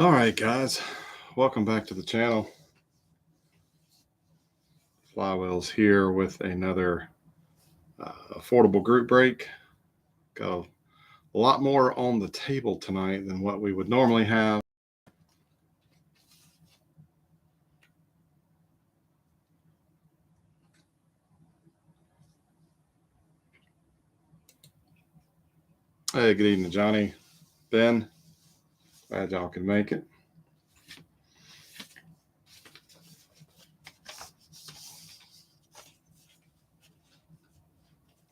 All right, guys, welcome back to the channel. Flywheels here with another affordable group break. Got a lot more on the table tonight than what we would normally have. Hey, good evening, Johnny, Ben. Glad y'all can make it.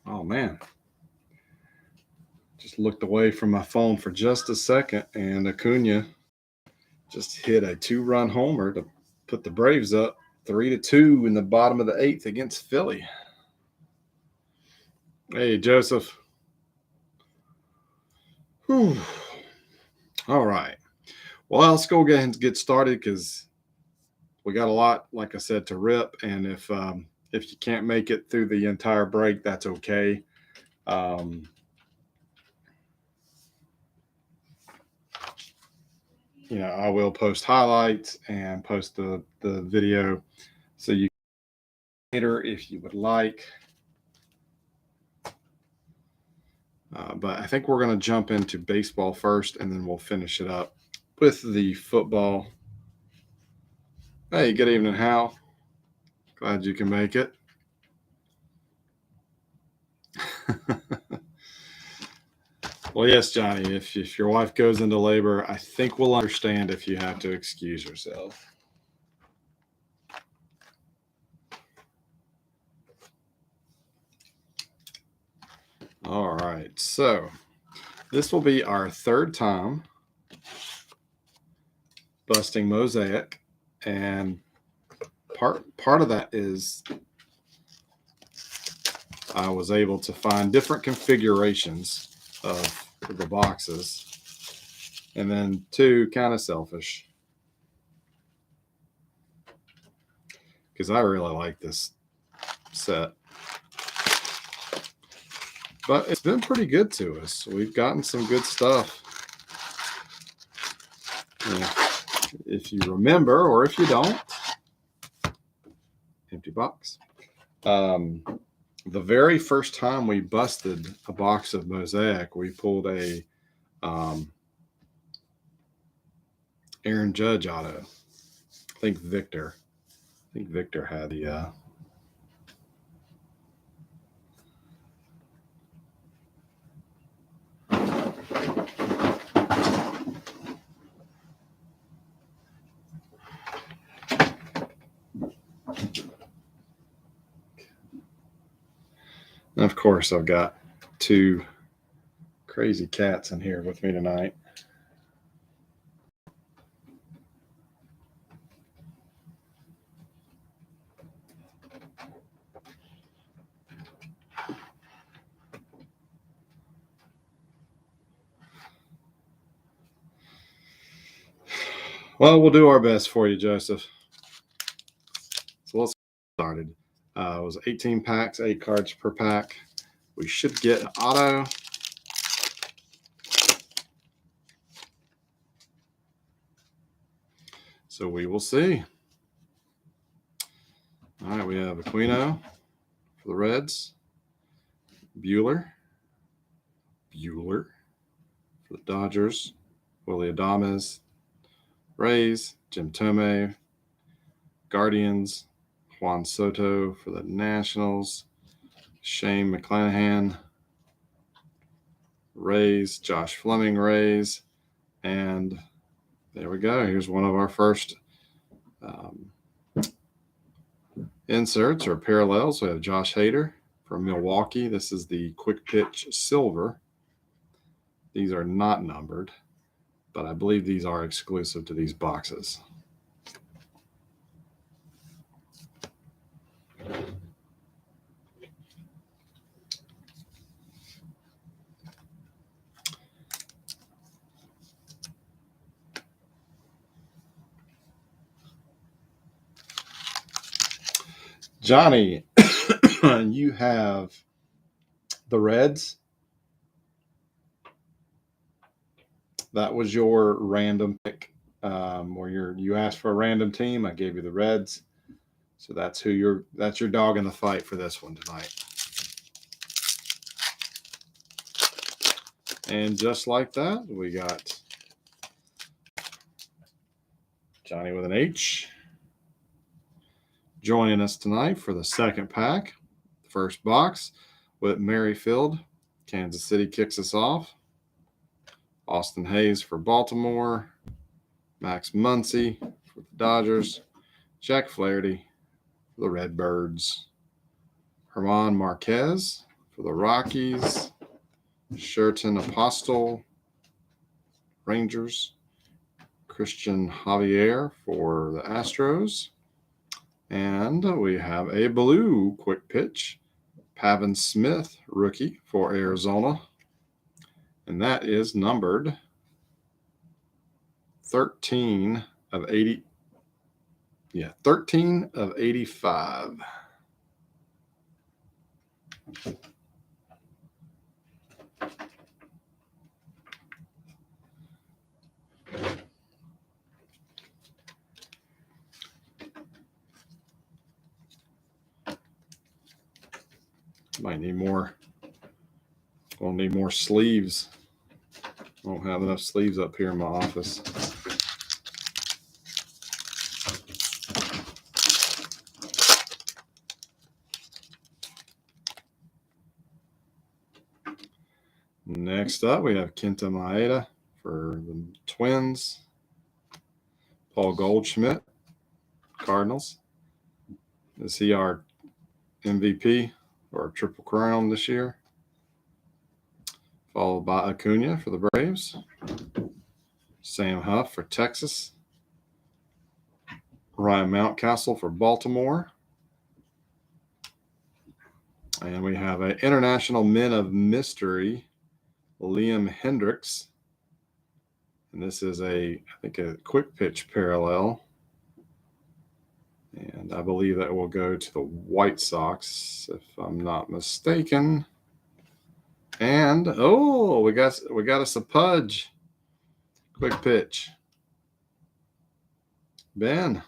Oh, man. Just looked away from my phone for just a second, and Acuna just hit a 2-run homer to put the Braves up 3-2 in the bottom of the 8th against Philly. Hey, Joseph. Whew. All right. Well, let's go ahead and get started because we got a lot, like I said, to rip. And if you can't make it through the entire break, that's okay. I will post highlights and post the video so you can later if you would like. But I think we're going to jump into baseball first, and then we'll finish it up with the football. Hey, good evening, Hal. Glad you can make it. Well, yes, Johnny, if your wife goes into labor, I think we'll understand if you have to excuse yourself. All right, so this will be our third time busting Mosaic, and part of that is I was able to find different configurations of the boxes, and then two, kind of selfish, because I really like this set. But it's been pretty good to us. We've gotten some good stuff. If you remember, or if you don't, empty box. The very first time we busted a box of Mosaic, we pulled a Aaron Judge auto. I think Victor had the and of course, I've got two crazy cats in here with me tonight. Well, we'll do our best for you, Joseph. So let's get started. It was 18 packs, 8 cards per pack. We should get an auto. So we will see. All right, we have Aquino for the Reds. Bueller for the Dodgers. Willie Adames, Rays. Jim Thome, Guardians. Juan Soto for the Nationals. Shane McClanahan, Rays. Josh Fleming, Rays. And there we go. Here's one of our first inserts or parallels. We have Josh Hader from Milwaukee. This is the Quick Pitch Silver. These are not numbered, but I believe these are exclusive to these boxes. Johnny, you have the Reds. That was your random pick where you asked for a random team. I gave you the Reds. So that's your dog in the fight for this one tonight. And just like that, we got Johnny with an H joining us tonight for the second pack. First box with Merrifield. Kansas City kicks us off. Austin Hayes for Baltimore. Max Muncy for the Dodgers. Jack Flaherty for the Redbirds. Herman Marquez for the Rockies. Sherton Apostle, Rangers. Christian Javier for the Astros. And we have a blue quick pitch. Pavin Smith, rookie for Arizona. And that is numbered 13 of 80. Yeah, 13 of 85. Might need more. We'll need more sleeves. Won't have enough sleeves up here in my office. Next up, we have Kenta Maeda for the Twins. Paul Goldschmidt, Cardinals. Is he our MVP or Triple Crown this year? Followed by Acuna for the Braves. Sam Huff for Texas. Ryan Mountcastle for Baltimore. And we have an International Men of Mystery, Liam Hendricks. And this is I think a quick pitch parallel. And I believe that will go to the White Sox, if I'm not mistaken. And we got us a Pudge. Quick pitch. Ben.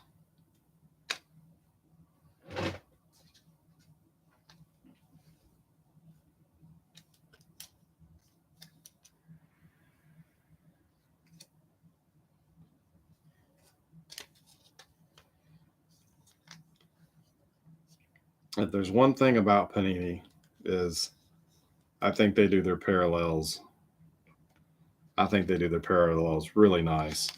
If there's one thing about Panini is I think they do their parallels. I think they do their parallels really nice.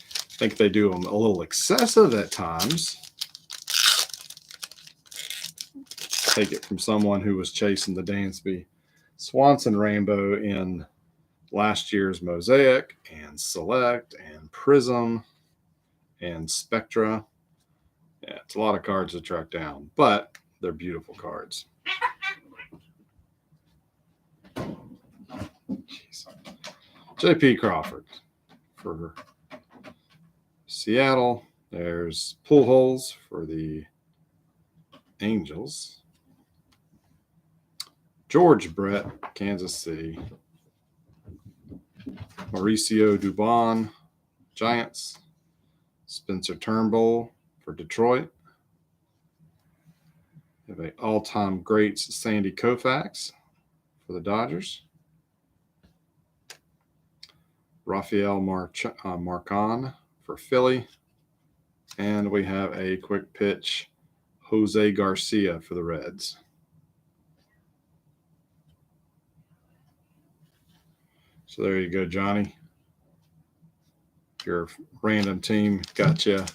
I think they do them a little excessive at times. Take it from someone who was chasing the Dansby Swanson rainbow in last year's Mosaic and Select and Prism and Spectra. Yeah, it's a lot of cards to track down, but they're beautiful cards. Jeez. J.P. Crawford for Seattle. There's Pujols for the Angels. George Brett, Kansas City. Mauricio Dubon, Giants. Spencer Turnbull for Detroit. We have an all-time greats, Sandy Koufax for the Dodgers. Rafael Marcon for Philly. And we have a quick pitch, Jose Garcia for the Reds. So there you go, Johnny. Your random team got you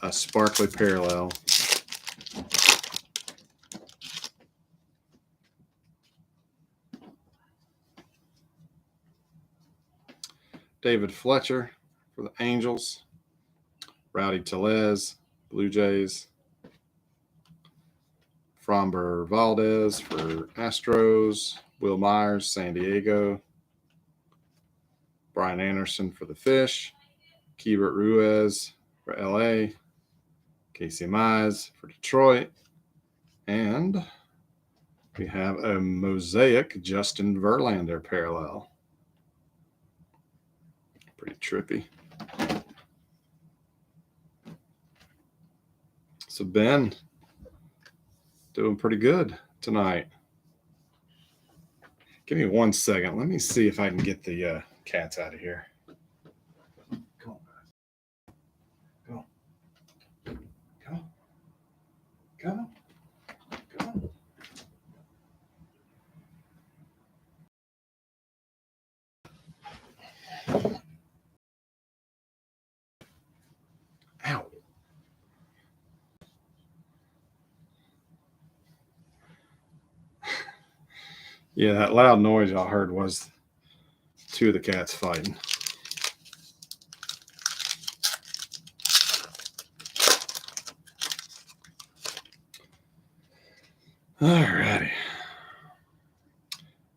a sparkly parallel. David Fletcher for the Angels. Rowdy Tellez, Blue Jays. Framber Valdez for Astros. Will Myers, San Diego. Brian Anderson for the Fish. Keibert Ruiz for LA. Casey Mize for Detroit. And we have a Mosaic Justin Verlander parallel. Pretty trippy. So Ben, doing pretty good tonight. Give me 1 second. Let me see if I can get the cats out of here. Go. Go. Go. Go. Go. Ow. Yeah, that loud noise y'all heard was 2 of the cats fighting. Alrighty.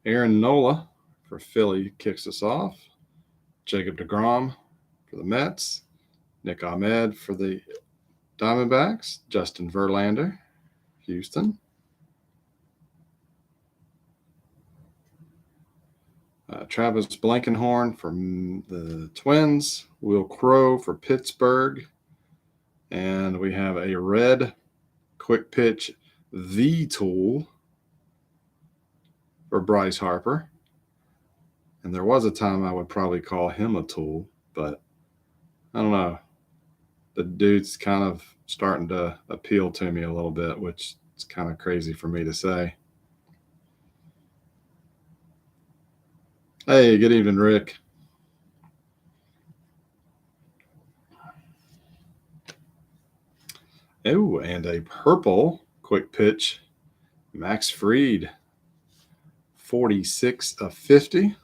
Aaron Nola for Philly kicks us off. Jacob deGrom for the Mets. Nick Ahmed for the Diamondbacks. Justin Verlander, Houston. Travis Blankenhorn from the Twins. Will Crow for Pittsburgh. And we have a red quick pitch, the tool for Bryce Harper. And there was a time I would probably call him a tool, but I don't know. The dude's kind of starting to appeal to me a little bit, which is kind of crazy for me to say. Hey, good evening, Rick. Oh, and a purple quick pitch, Max Fried, 46 of 50.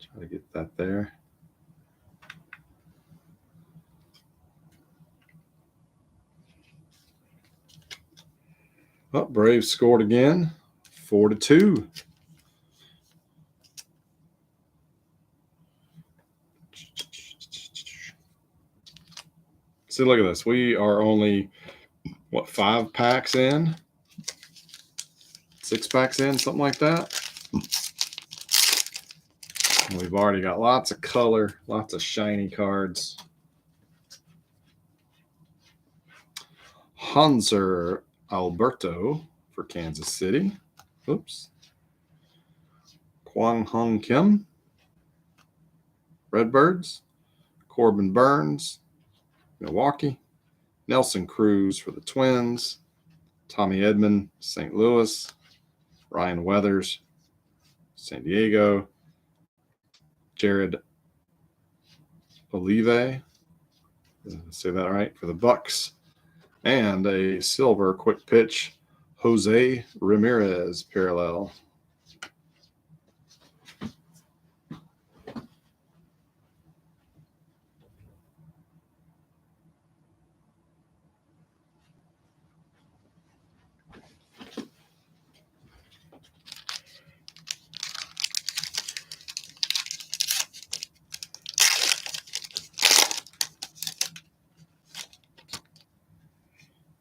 Try to get that there. Oh, Braves scored again, 4-2. See, look at this. We are only, 5 packs in? 6 packs in, something like that. And we've already got lots of color, lots of shiny cards. Hanser Alberto for Kansas City. Oops. Kwang Hung Kim, Redbirds. Corbin Burns, Milwaukee. Nelson Cruz for the Twins. Tommy Edman, St. Louis. Ryan Weathers, San Diego. Jared Olive, say that right, for the Bucks. And a silver quick pitch, Jose Ramirez parallel.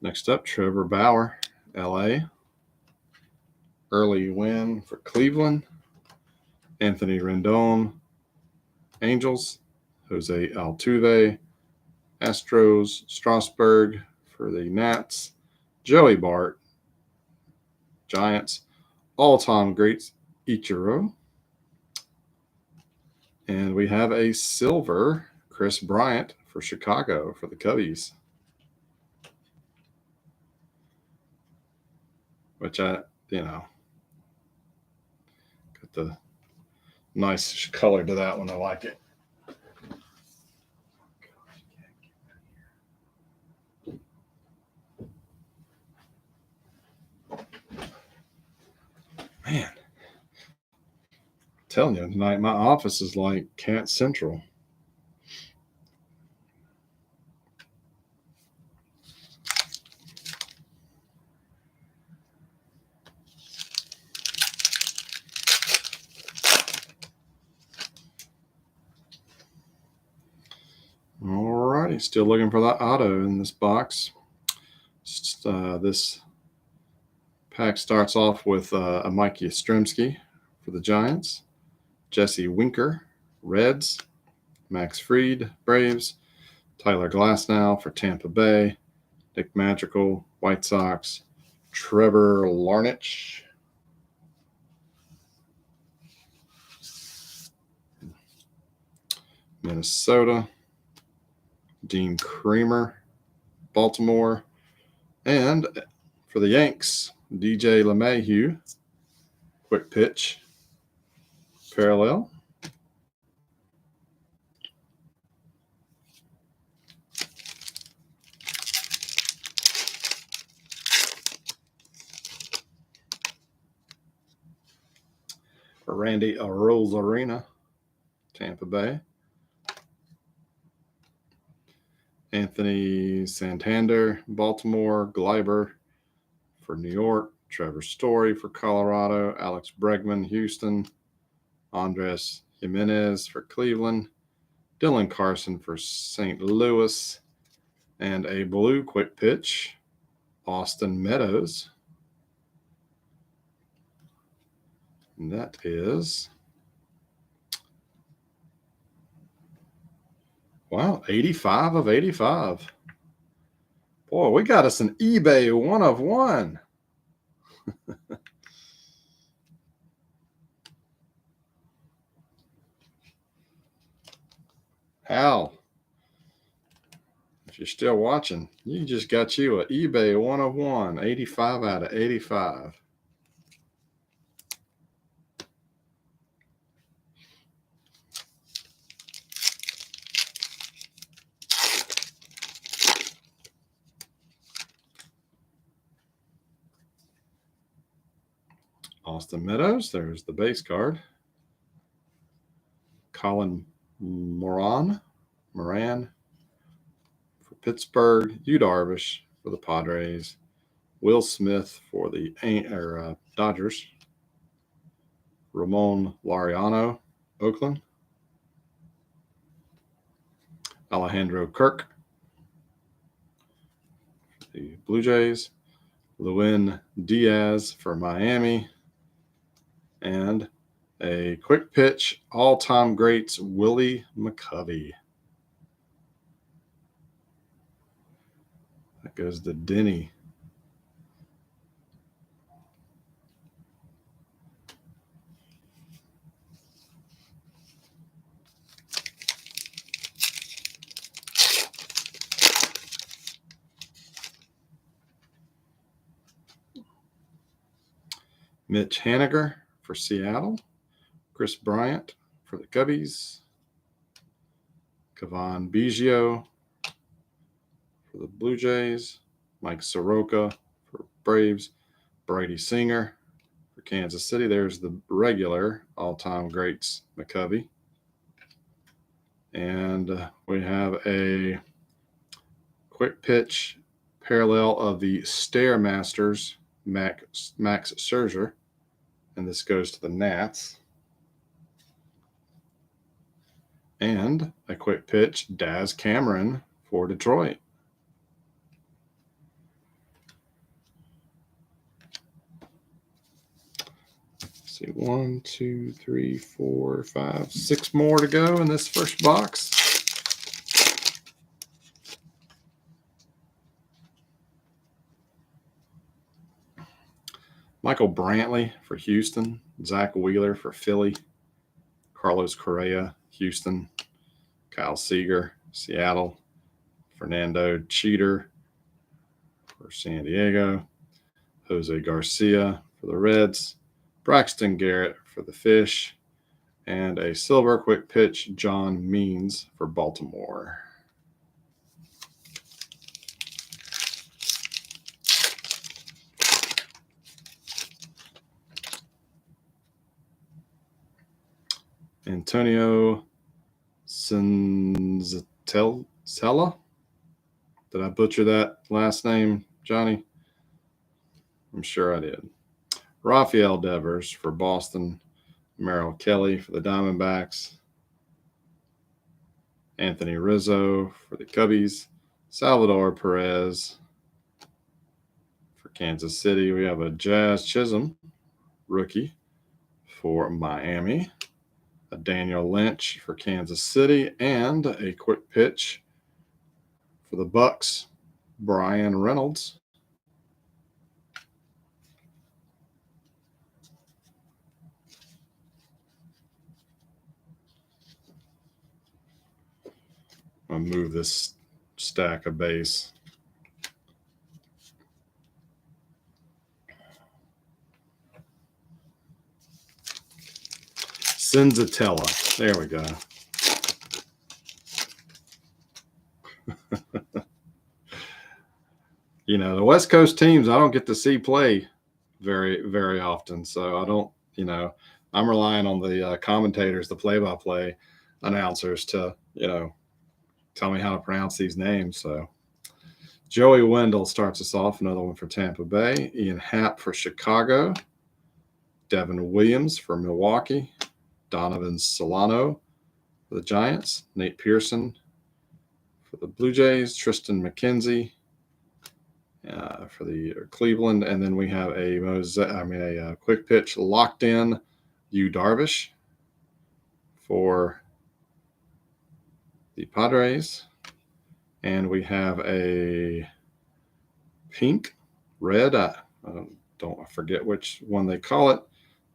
Next up, Trevor Bauer, LA. Early win for Cleveland. Anthony Rendon, Angels. Jose Altuve, Astros. Strasburg for the Nats. Joey Bart, Giants. All-time greats, Ichiro. And we have a silver, Chris Bryant for Chicago for the Cubbies. Which got the nice color to that one. I like it. Man, I'm telling you, tonight my office is like Cat Central. Alrighty, still looking for that auto in this box. This pack starts off with a Mike Yastrzemski for the Giants. Jesse Winker, Reds. Max Fried, Braves. Tyler Glasnow for Tampa Bay. Nick Madrigal, White Sox. Trevor Larnach. Minnesota. Dean Kremer, Baltimore. And for the Yanks, DJ LeMahieu, quick pitch, parallel. For Randy Arozarena, Tampa Bay. Anthony Santander, Baltimore. Gleiber for New York. Trevor Story for Colorado. Alex Bregman, Houston. Andres Jimenez for Cleveland. Dylan Carson for St. Louis. And a blue quick pitch, Austin Meadows. And that is, wow, 85 of 85. Boy, we got us an eBay 1 of 1. Hal, if you're still watching, you just got you an eBay 1 of 1, 85 out of 85. Austin Meadows, there's the base card. Colin Moran for Pittsburgh. Yu Darvish for the Padres. Will Smith for the Dodgers. Ramon Laureano, Oakland. Alejandro Kirk, the Blue Jays. Lewin Diaz for Miami. And a quick pitch, all-time greats, Willie McCovey. That goes to Denny. Mitch Haniger for Seattle. Chris Bryant for the Cubbies. Kevon Biggio for the Blue Jays. Mike Soroka for Braves. Brady Singer for Kansas City. There's the regular all-time greats, McCovey. And we have a quick pitch parallel of the Stairmasters, Max Scherzer. And this goes to the Nats. And a quick pitch, Daz Cameron for Detroit. Let's see, 1, 2, 3, 4, 5, 6 more to go in this first box. Michael Brantley for Houston. Zach Wheeler for Philly. Carlos Correa, Houston. Kyle Seager, Seattle. Fernando Cheater for San Diego. Jose Garcia for the Reds. Braxton Garrett for the Fish. And a silver quick pitch, John Means for Baltimore. Antonio Senzatella. Did I butcher that last name, Johnny? I'm sure I did. Rafael Devers for Boston. Merrill Kelly for the Diamondbacks. Anthony Rizzo for the Cubbies. Salvador Perez for Kansas City. We have a Jazz Chisholm rookie for Miami. a Daniel Lynch for Kansas City, and a quick pitch for the Bucks, Brian Reynolds. I'll move this stack of base. Senzatella. There we go. You know, the West Coast teams I don't get to see play very, very often. So I don't, you know, I'm relying on the commentators, the play-by-play announcers to, you know, tell me how to pronounce these names. So Joey Wendell starts us off, another one for Tampa Bay. Ian Happ for Chicago. Devin Williams for Milwaukee. Donovan Solano for the Giants. Nate Pearson for the Blue Jays. Tristan McKenzie for the Cleveland. And then we have a quick pitch locked in Yu Darvish for the Padres. And we have a pink, red, I forget which one they call it.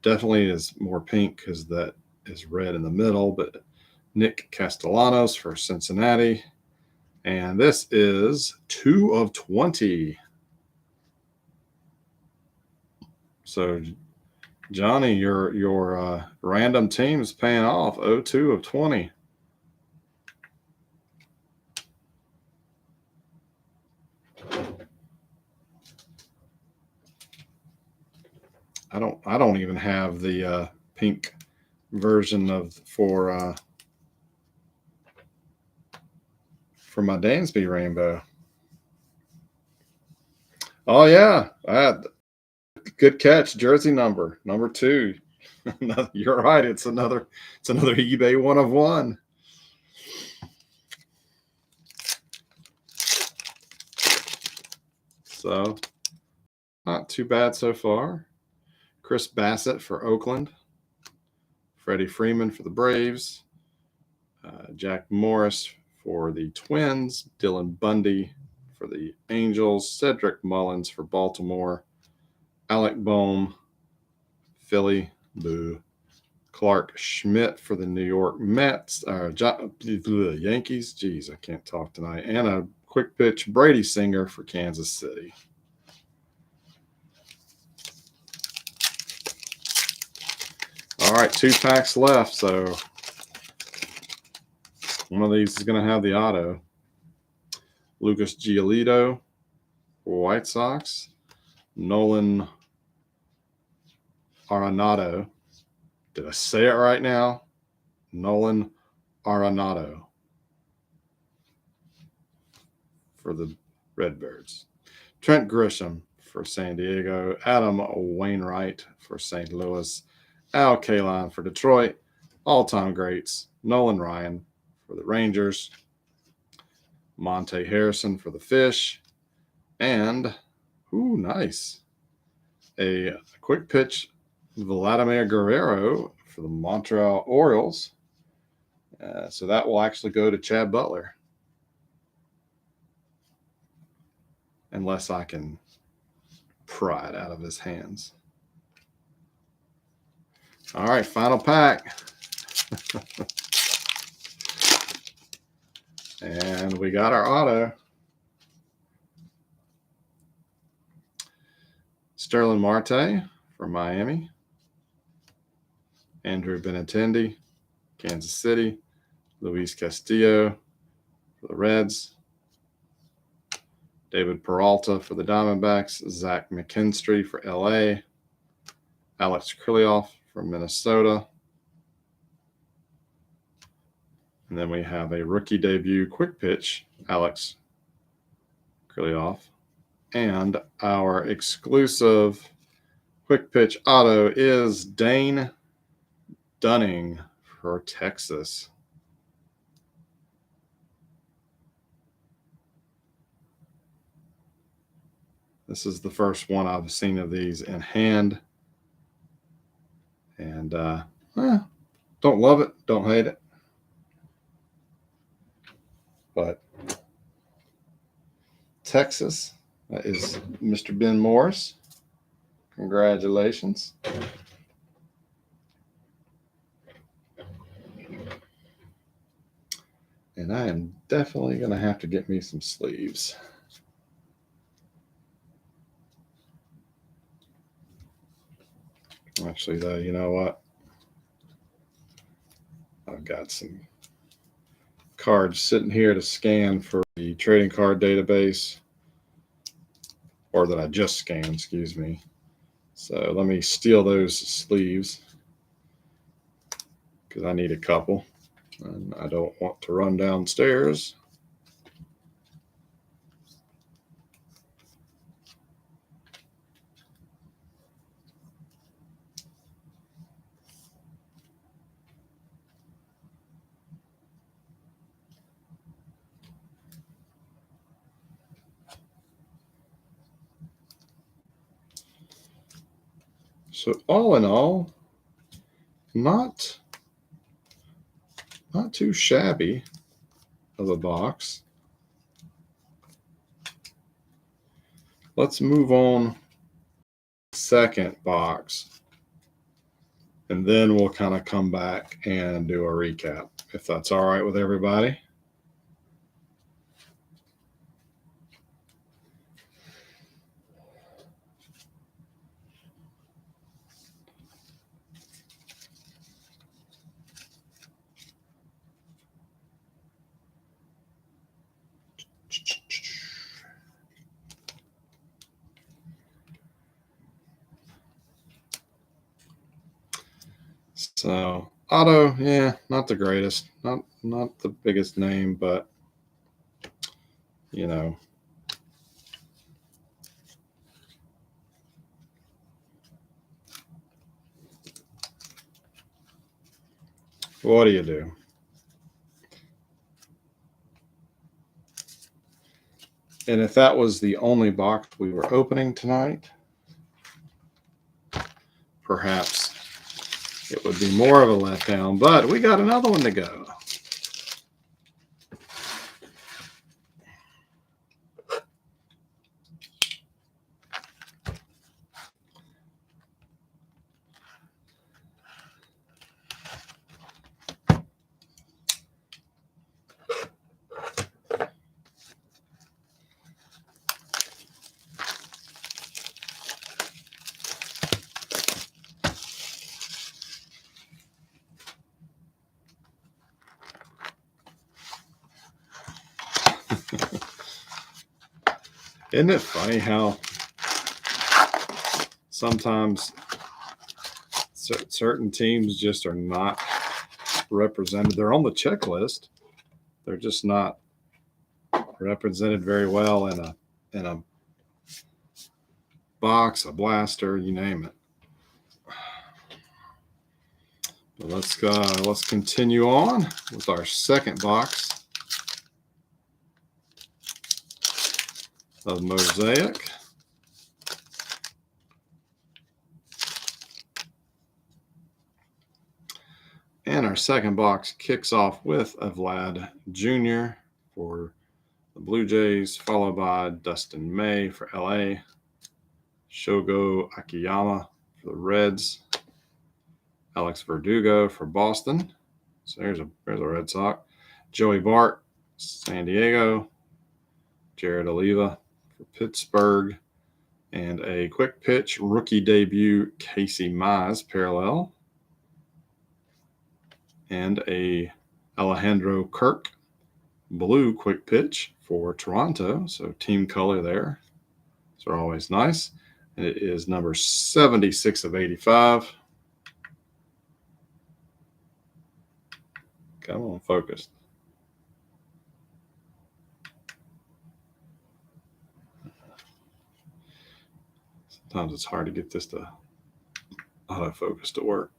Definitely is more pink because that is red in the middle, but Nick Castellanos for Cincinnati. And this is 2 of 20. So, Johnny, your random team is paying off. 2 of 20. I don't even have the pink version of for my Dansby rainbow. Oh yeah, good catch. Jersey number 2. You're right. It's another eBay 1 of 1. So not too bad so far. Chris Bassett for Oakland. Freddie Freeman for the Braves. Jack Morris for the Twins. Dylan Bundy for the Angels. Cedric Mullins for Baltimore. Alec Boehm, Philly. Boo. Clark Schmidt for the New York Mets. Yankees. Geez, I can't talk tonight. And a quick pitch Brady Singer for Kansas City. All right, 2 packs left, so one of these is going to have the auto. Lucas Giolito for White Sox. Nolan Arenado. Did I say it right now? Nolan Arenado for the Redbirds. Trent Grisham for San Diego. Adam Wainwright for St. Louis. Al Kaline for Detroit. All-time greats. Nolan Ryan for the Rangers. Monte Harrison for the Fish. And, nice. A quick pitch, Vladimir Guerrero for the Montreal Orioles. So that will actually go to Chad Butler. Unless I can pry it out of his hands. All right, final pack. And we got our auto. Sterling Marte for Miami. Andrew Benintendi, Kansas City. Luis Castillo for the Reds. David Peralta for the Diamondbacks. Zach McKinstry for LA. Alex Krylov from Minnesota. And then we have a rookie debut quick pitch, Alex Krylov. And our exclusive quick pitch auto is Dane Dunning for Texas. This is the first one I've seen of these in hand. And Don't love it, don't hate it. But Texas, that is Mr. Ben Morris. Congratulations. And I am definitely going to have to get me some sleeves. Actually, though, you know what? I've got some cards sitting here to scan for the trading card database, or that I just scanned, excuse me. So let me steal those sleeves because I need a couple and I don't want to run downstairs. So all in all, not too shabby of a box. Let's move on to the second box, and then we'll kind of come back and do a recap, if that's all right with everybody. So Otto, yeah, not the greatest, not the biggest name, but you know, what do you do? And if that was the only box we were opening tonight, perhaps it would be more of a letdown, but we got another one to go. Isn't it funny how sometimes certain teams just are not represented? They're on the checklist. They're just not represented very well in a box, a blaster, you name it. But let's continue on with our second box of Mosaic. And our second box kicks off with a Vlad Jr. for the Blue Jays, followed by Dustin May for LA, Shogo Akiyama for the Reds, Alex Verdugo for Boston. So there's a Red Sox. Joey Bart, San Diego, Jared Oliva for Pittsburgh, and a quick pitch rookie debut Casey Mize parallel, and a Alejandro Kirk blue quick pitch for Toronto. So team color there. Those are always nice. And it is number 76 of 85. Come on, focus. Sometimes it's hard to get this to autofocus to work.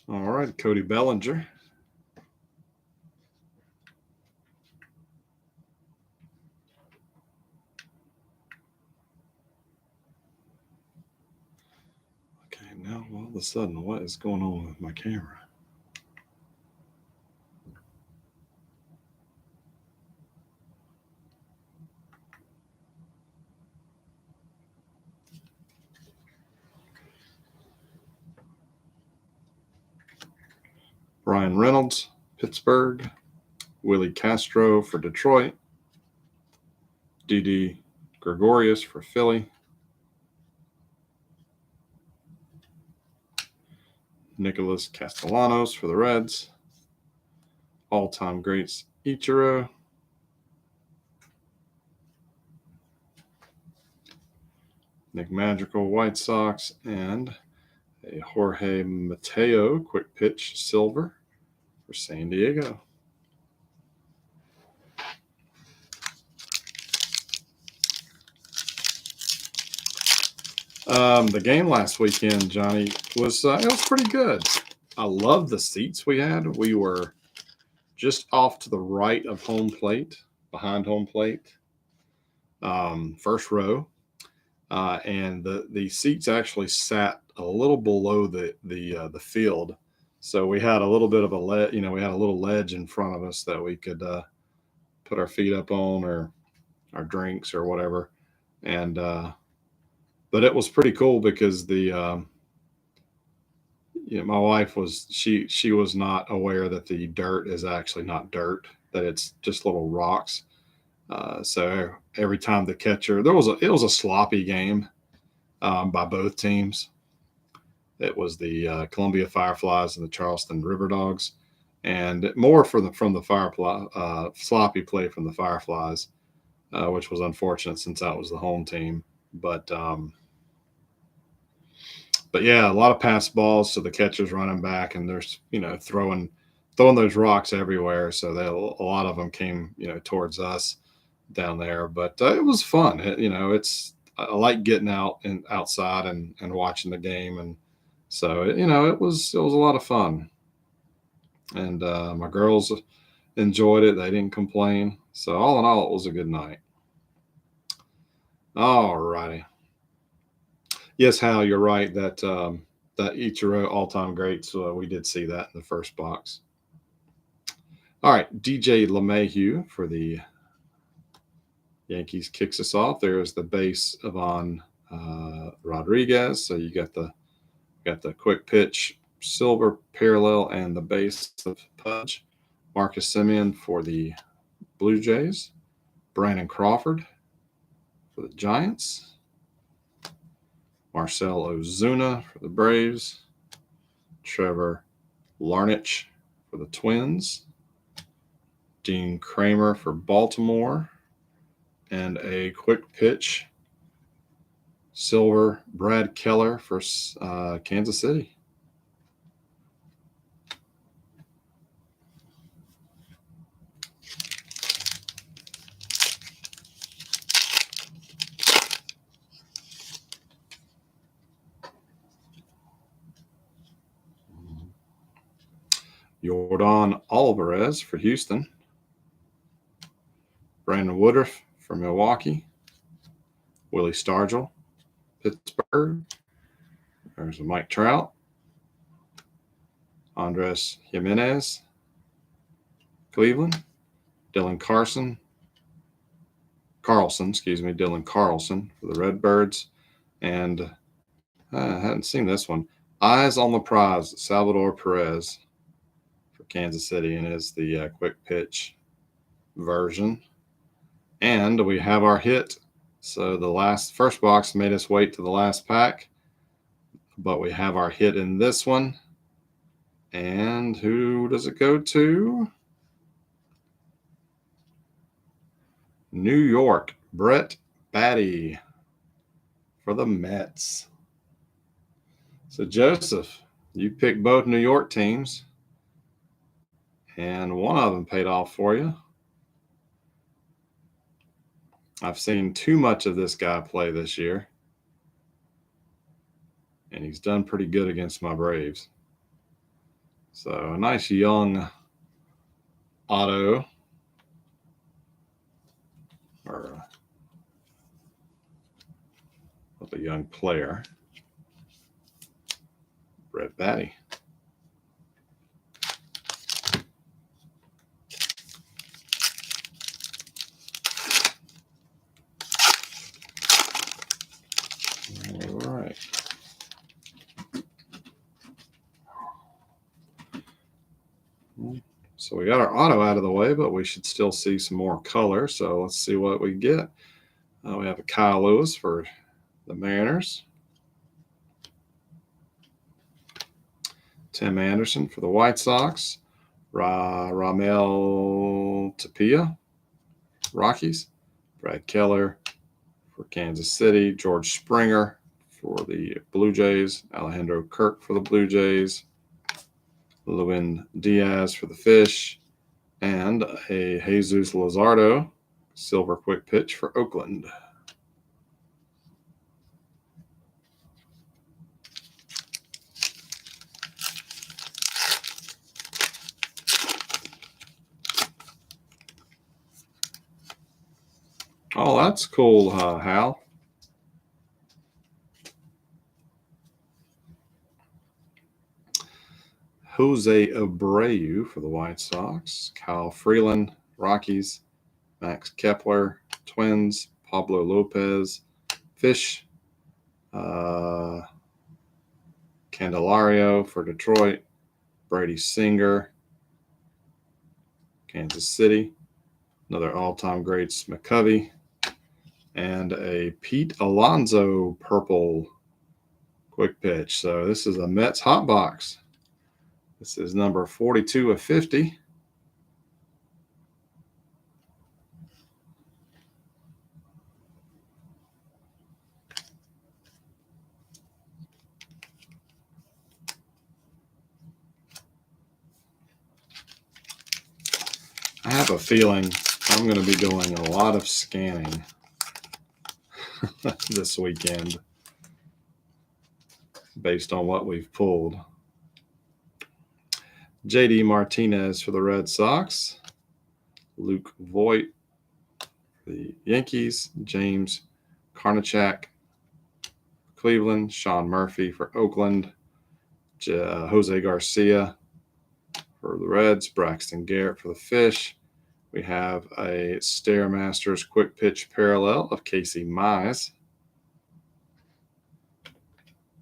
All right, Cody Bellinger. Okay, now all of a sudden, what is going on with my camera? Brian Reynolds, Pittsburgh. Willie Castro for Detroit. Didi Gregorius for Philly. Nicholas Castellanos for the Reds. All-time greats Ichiro. Nick Madrigal, White Sox, and a Jorge Mateo quick pitch silver for San Diego. The game last weekend, Johnny, was it was pretty good. I love the seats we had. We were just off to the right of home plate, behind home plate, first row, and the seats actually sat a little below the field, so we had a little bit of a ledge. We had a little ledge in front of us that we could put our feet up on, or our drinks or whatever, and but it was pretty cool because my wife was she was not aware that the dirt is actually not dirt, that it's just little rocks. So every time the catcher, it was a sloppy game by both teams. It was the Columbia Fireflies and the Charleston River Dogs, and more from the Firefly sloppy play from the Fireflies, which was unfortunate since that was the home team. But yeah, a lot of pass balls. So the catcher's running back, and there's throwing those rocks everywhere. So a lot of them came towards us down there. But it was fun. I like getting out and outside and watching the game, and so it was a lot of fun. And my girls enjoyed it. They didn't complain. So all in all, it was a good night. All righty. Yes, Hal, you're right. That Ichiro all-time great. So we did see that in the first box. All right, DJ LeMahieu for the Yankees kicks us off. There's the base of Rodriguez. So you got the quick pitch silver parallel and the base of Pudge. Marcus Semien for the Blue Jays. Brandon Crawford for the Giants. Marcell Ozuna for the Braves. Trevor Larnach for the Twins. Dean Kramer for Baltimore. And a quick pitch silver Brad Keller for Kansas City. Jordan Alvarez for Houston. Brandon Woodruff for Milwaukee. Willie Stargell, Pittsburgh. There's a Mike Trout. Andres Jimenez, Cleveland. Dylan Carlson for the Redbirds. And I hadn't seen this one. Eyes on the prize, Salvador Perez for Kansas City, and is the quick pitch version. And we have our hit. So the first box made us wait to the last pack, but we have our hit in this one. And who does it go to? New York, Brett Batty for the Mets. So Joseph, you picked both New York teams, and one of them paid off for you. I've seen too much of this guy play this year, and he's done pretty good against my Braves. So a nice young auto, or of a young player. Red Batty. All right. So we got our auto out of the way, but we should still see some more color. So let's see what we get. We have a Kyle Lewis for the Mariners. Tim Anderson for the White Sox. Ramel Tapia, Rockies. Brad Keller for Kansas City. George Springer for the Blue Jays. Alejandro Kirk for the Blue Jays. Lewin Diaz for the Fish. And a Jesus Luzardo silver quick pitch for Oakland. Oh, that's cool, Hal. Jose Abreu for the White Sox. Kyle Freeland, Rockies. Max Kepler, Twins. Pablo Lopez, Fish. Candelario for Detroit. Brady Singer, Kansas City. Another all-time greats, McCovey. And a Pete Alonso purple quick pitch. So this is a Mets hot box. This is number 42 of 50. I have a feeling I'm going to be doing a lot of scanning this weekend based on what we've pulled. JD Martinez for the Red Sox. Luke Voigt for the Yankees. James Karnachak, Cleveland. Sean Murphy for Oakland. Jose Garcia for the Reds. Braxton Garrett for the Fish. We have a Stairmasters quick pitch parallel of Casey Mize.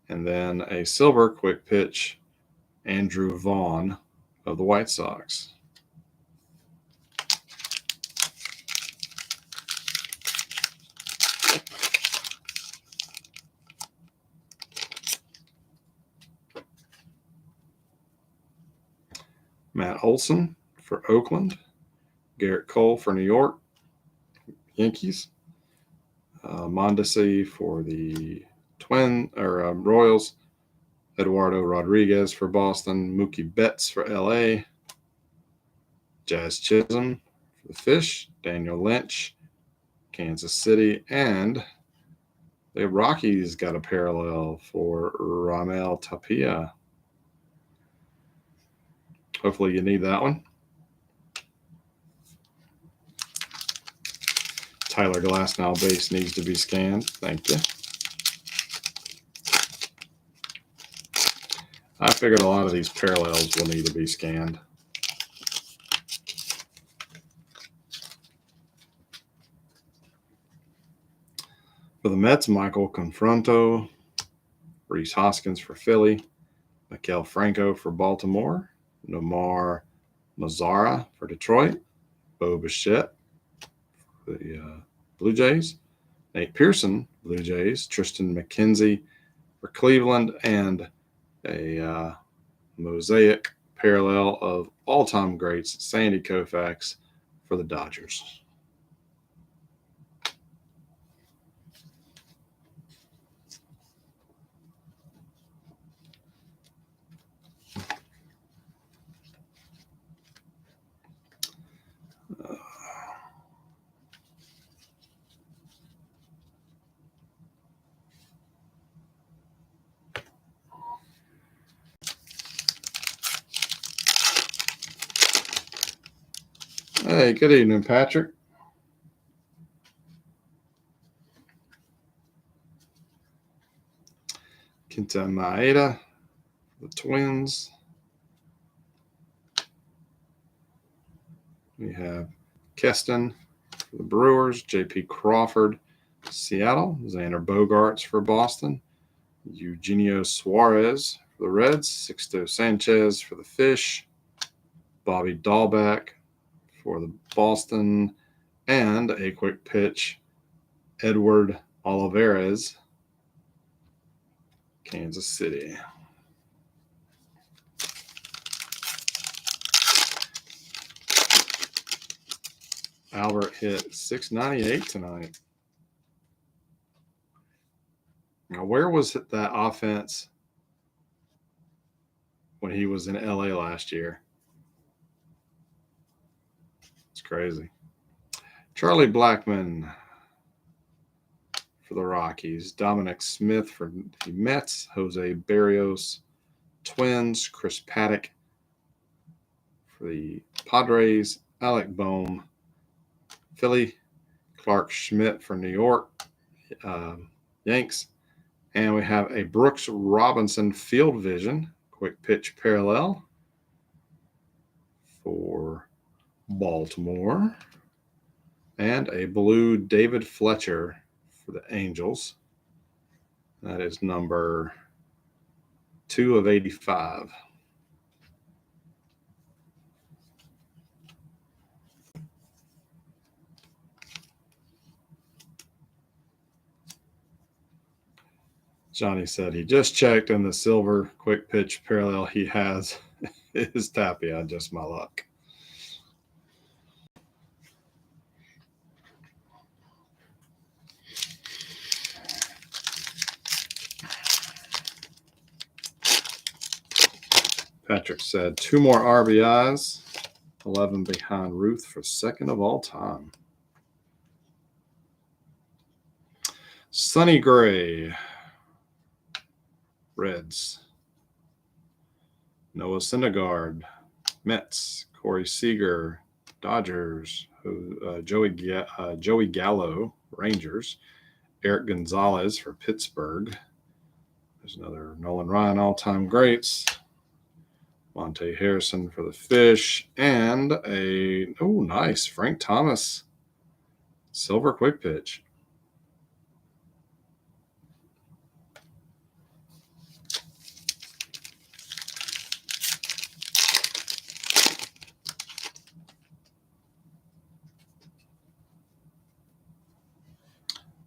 And then a silver quick pitch, Andrew Vaughn of the White Sox. Matt Olson for Oakland. Garrett Cole for New York Yankees. Mondesi for the Royals. Eduardo Rodriguez for Boston. Mookie Betts for LA. Jazz Chisholm for the Fish. Daniel Lynch, Kansas City. And the Rockies got a parallel for Ramel Tapia. Hopefully you need that one. Tyler Glasnow base needs to be scanned. Thank you. I figured a lot of these parallels will need to be scanned. For the Mets, Michael Conforto. Rhys Hoskins for Philly. Maikel Franco for Baltimore. Nomar Mazara for Detroit. Bo Bichette for the Blue Jays. Nate Pearson, Blue Jays. Tristan McKenzie for Cleveland. And a Mosaic parallel of all-time greats, Sandy Koufax for the Dodgers. Hey, good evening, Patrick. Kenta Maeda, the Twins. We have Keston for the Brewers, J.P. Crawford, Seattle, Xander Bogaerts for Boston, Eugenio Suarez for the Reds, Sixto Sanchez for the Fish, Bobby Dahlbeck for the Boston, and a quick pitch, Edward Olivares, Kansas City. Albert hit 698 tonight. Now, where was that offense when he was in LA last year? It's crazy. Charlie Blackmon for the Rockies, Dominic Smith for the Mets, Jose Barrios, Twins, Chris Paddock for the Padres, Alec Bohm, Philly, Clark Schmidt for New York, Yanks, and we have a Brooks Robinson Field Vision quick pitch parallel for Baltimore, and a blue David Fletcher for the Angels. That is number 2 of 85. Johnny said he just checked, and the silver quick pitch parallel he has is Tapia. Just my luck. Patrick said 2 more RBIs, 11 behind Ruth for second of all time. Sonny Gray, Reds. Noah Syndergaard, Mets. Corey Seager, Dodgers. Joey Gallo, Rangers. Eric Gonzalez for Pittsburgh. There's another Nolan Ryan all-time greats. Monte Harrison for the Fish. And nice, Frank Thomas, silver quick pitch.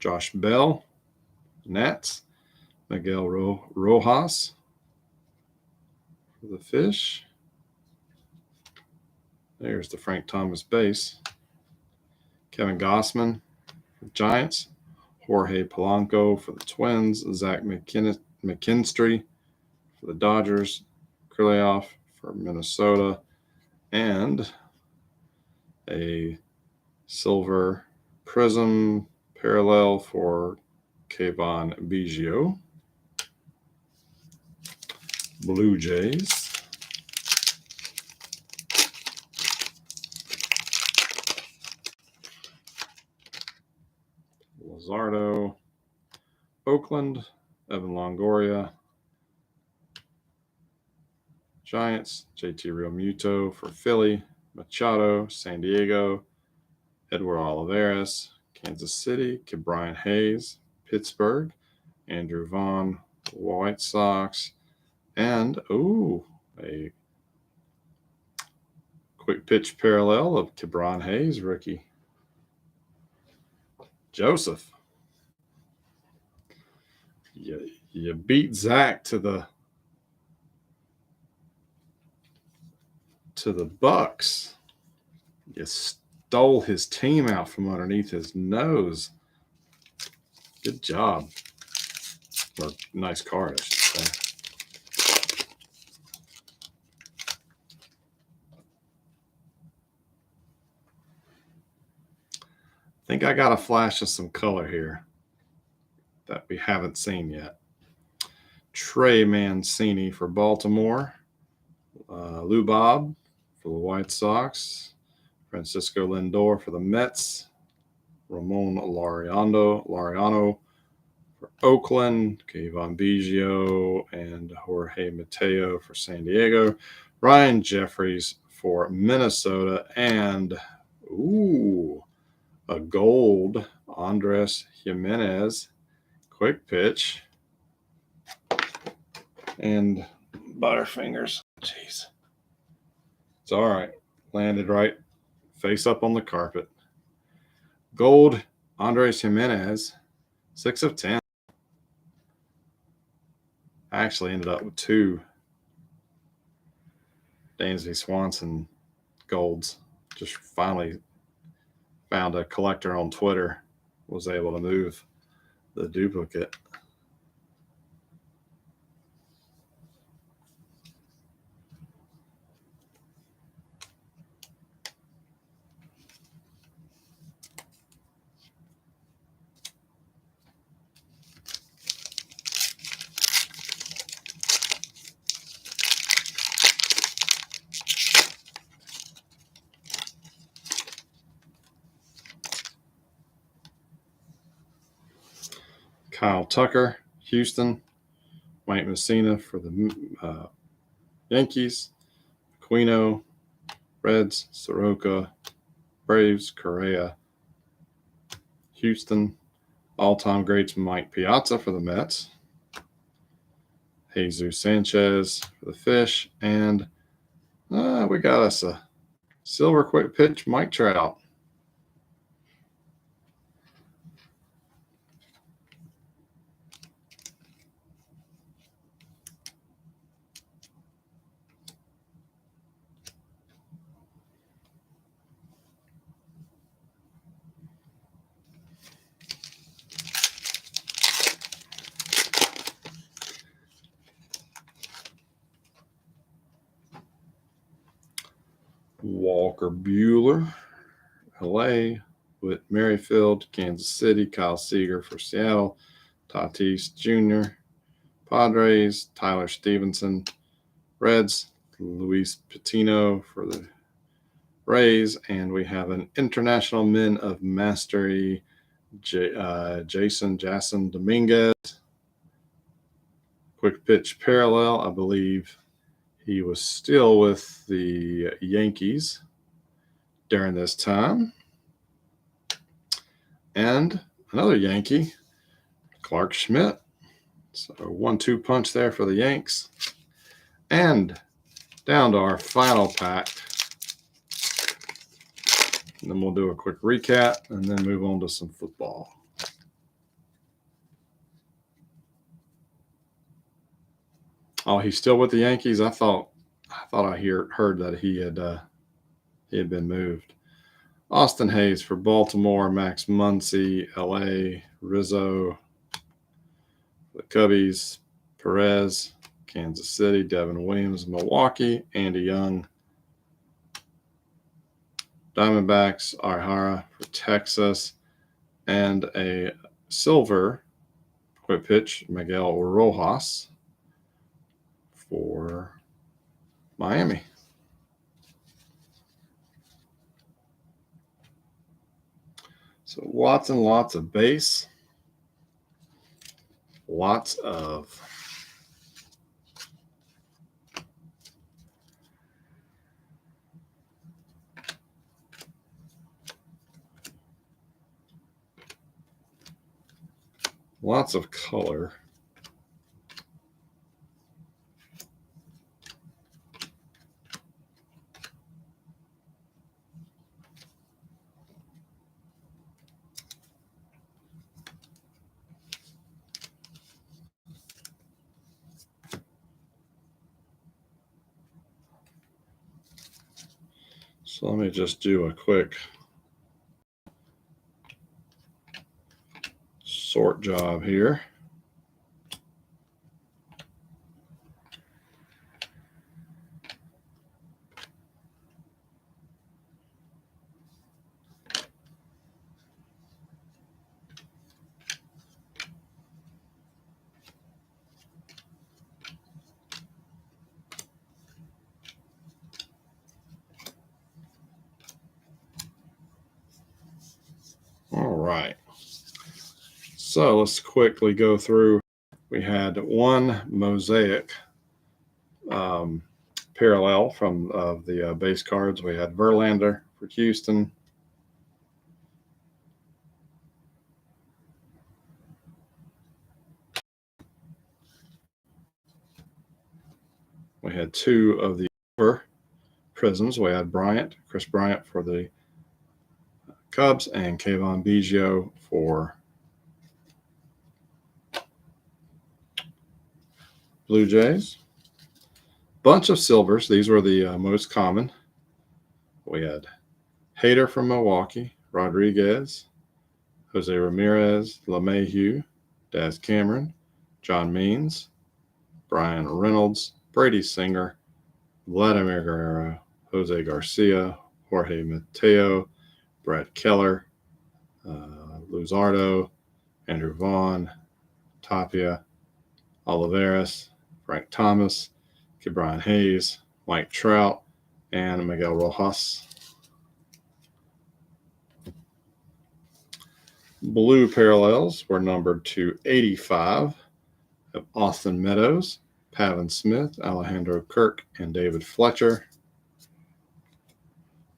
Josh Bell, Nats. Miguel Rojas for the Fish. There's the Frank Thomas base. Kevin Gossman for Giants. Jorge Polanco for the Twins. Zach McKinstry for the Dodgers. Kurleoff for Minnesota. And a silver prism parallel for Kayvon Biggio. Blue Jays. Luzardo, Oakland, Evan Longoria, Giants, JT Realmuto for Philly, Machado, San Diego, Edward Olivares, Kansas City, Ke'Bryan Hayes, Pittsburgh, Andrew Vaughn, White Sox, and a quick pitch parallel of Ke'Bryan Hayes, rookie. Joseph. You beat Zach to the Bucks. You stole his team out from underneath his nose. Good job. Or nice card, I should say. I think I got a flash of some color here that we haven't seen yet. Trey Mancini for Baltimore. Lou Bob for the White Sox. Francisco Lindor for the Mets. Ramon Laureano for Oakland. Kayvon Biggio and Jorge Mateo for San Diego. Ryan Jeffries for Minnesota. And, a gold Andres Jimenez. Quick pitch. And Butterfingers. Jeez. It's all right. Landed right face up on the carpet. Gold Andres Jimenez, 6 of 10. I actually ended up with 2 Dansby Swanson golds. Just finally found a collector on Twitter, was able to move the duplicate. Kyle Tucker, Houston. Mike Messina for the Yankees. Aquino, Reds. Soroka, Braves. Correa, Houston. All-time greats Mike Piazza for the Mets. Jesus Sanchez for the Fish. And we got us a silver quick pitch Mike Trout. Walker Buehler, LA, with Merrifield, Kansas City, Kyle Seager for Seattle, Tatis Jr., Padres, Tyler Stevenson, Reds, Luis Patino for the Rays, and we have an International Men of Mastery, Jason Dominguez. Quick pitch parallel, I believe he was still with the Yankees during this time. And another Yankee, Clark Schmidt. So 1-2 punch there for the Yanks. And down to our final pack. And then we'll do a quick recap and then move on to some football. Oh, he's still with the Yankees? I thought I heard that he had been moved. Austin Hayes for Baltimore, Max Muncy, LA, Rizzo, the Cubbies, Perez, Kansas City, Devin Williams, Milwaukee, Andy Young, Diamondbacks, Arihara for Texas, and a silver quick pitch, Miguel Rojas for Miami. So lots and lots of base. Lots of color. So let me just do a quick sort job here. right. So let's quickly go through. We had one Mosaic parallel from the base cards. We had Verlander for Houston. We had two of the Prisms. We had Chris Bryant for the Cubs, and Kayvon Biggio for Blue Jays. Bunch of silvers. These were the most common. We had Hader from Milwaukee, Rodriguez, Jose Ramirez, LeMahieu, Daz Cameron, John Means, Brian Reynolds, Brady Singer, Vladimir Guerrero, Jose Garcia, Jorge Mateo, Brad Keller, Luzardo, Andrew Vaughn, Tapia, Olivares, Frank Thomas, Ke'Bryan Hayes, Mike Trout, and Miguel Rojas. Blue parallels were numbered to 85 of Austin Meadows, Pavin Smith, Alejandro Kirk, and David Fletcher.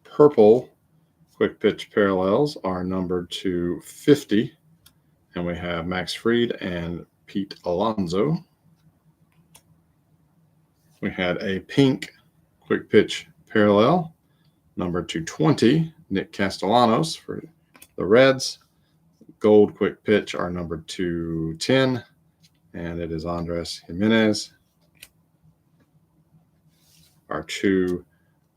Purple quick pitch parallels are numbered to 50, and we have Max Fried and Pete Alonso. We had a pink quick pitch parallel numbered to 20, Nick Castellanos for the Reds. Gold quick pitch are numbered to 10, and it is Andres Jimenez. Our two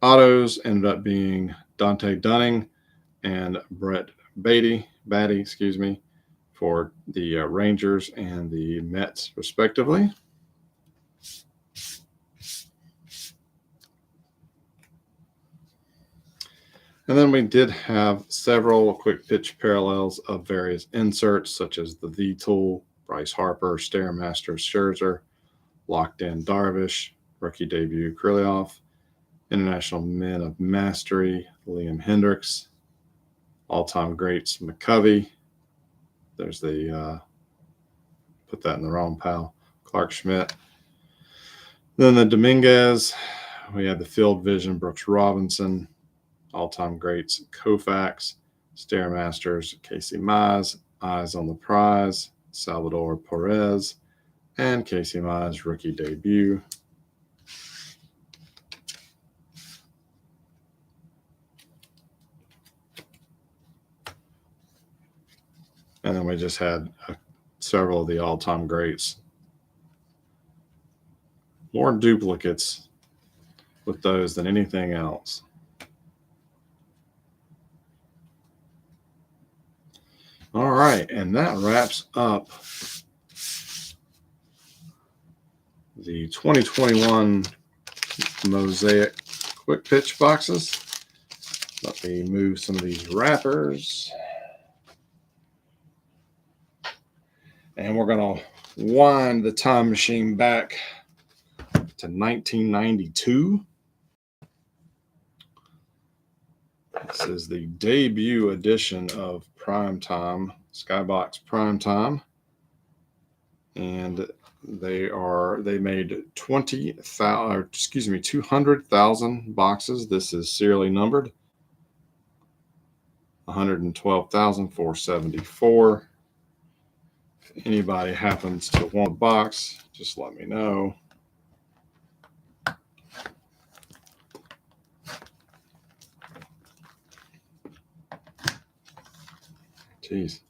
autos ended up being Dante Dunning and Brett Batty, for the Rangers and the Mets, respectively. And then we did have several quick pitch parallels of various inserts, such as the V-Tool, Bryce Harper, Stairmaster, Scherzer, Locked In Darvish, rookie debut Krylov, International Men of Mastery, Liam Hendricks, all-time greats McCovey. There's the put that in the wrong pile. Clark Schmidt. Then the Dominguez. We had the Field Vision Brooks Robinson, all-time greats Koufax, Stairmasters Casey Mize, Eyes on the Prize, Salvador Perez, and Casey Mize rookie debut. And then we just had several of the all-time greats. More duplicates with those than anything else. All right, and that wraps up the 2021 Mosaic quick pitch boxes. Let me move some of these wrappers. And we're going to wind the time machine back to 1992. This is the debut edition of Primetime, Skybox Primetime. And they made 200,000 boxes. This is serially numbered. 112,474. If anybody happens to want a box, just let me know. Jeez.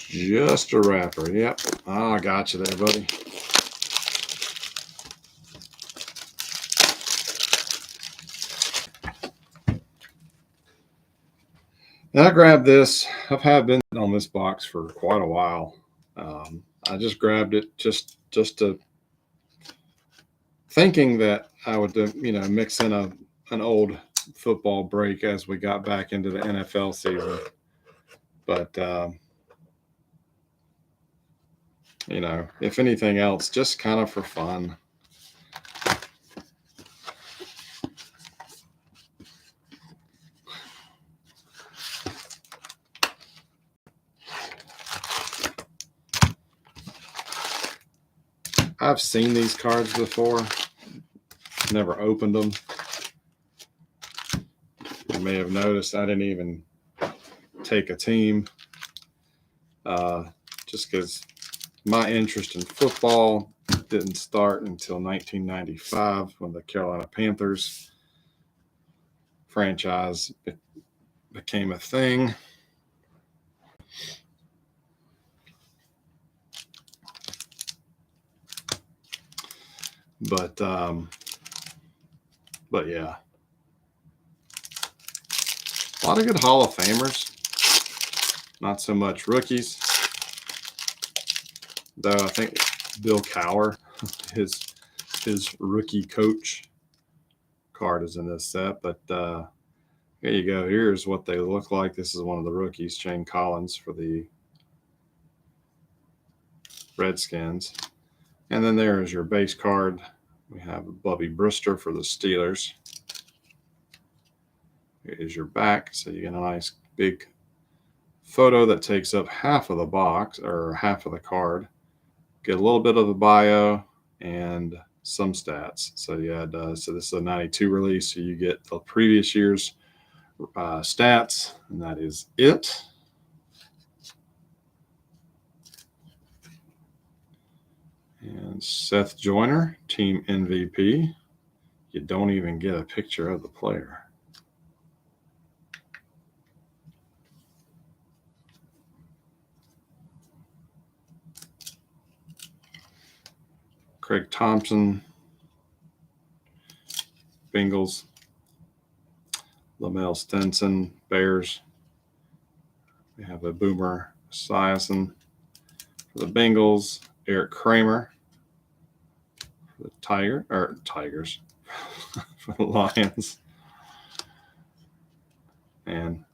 Just a wrapper. Yep. Oh, I got you there, buddy. And I grabbed this. I've been on this box for quite a while. I just grabbed it just to thinking that I would, mix in an old football break as we got back into the NFL season. But You know, if anything else, just kind of for fun. I've seen these cards before, never opened them. You may have noticed I didn't even take a team, just because my interest in football didn't start until 1995 when the Carolina Panthers franchise became a thing. But yeah, a lot of good Hall of Famers. Not so much rookies, though. I think Bill Cowher, his rookie coach card is in this set. But here you go. Here's what they look like. This is one of the rookies, Shane Collins for the Redskins. And then there is your base card. We have Bubby Brister for the Steelers. Here is your back. So you get a nice big photo that takes up half of the box or half of the card. Get a little bit of the bio and some stats. So you had so this is a 92 release. So you get the previous year's stats, and that is it. And Seth Joyner, team MVP. You don't even get a picture of the player. Craig Thompson, Bengals. Lamel Stinson, Bears. We have a Boomer Esiason for the Bengals. Eric Kramer for the Tigers for the Lions. And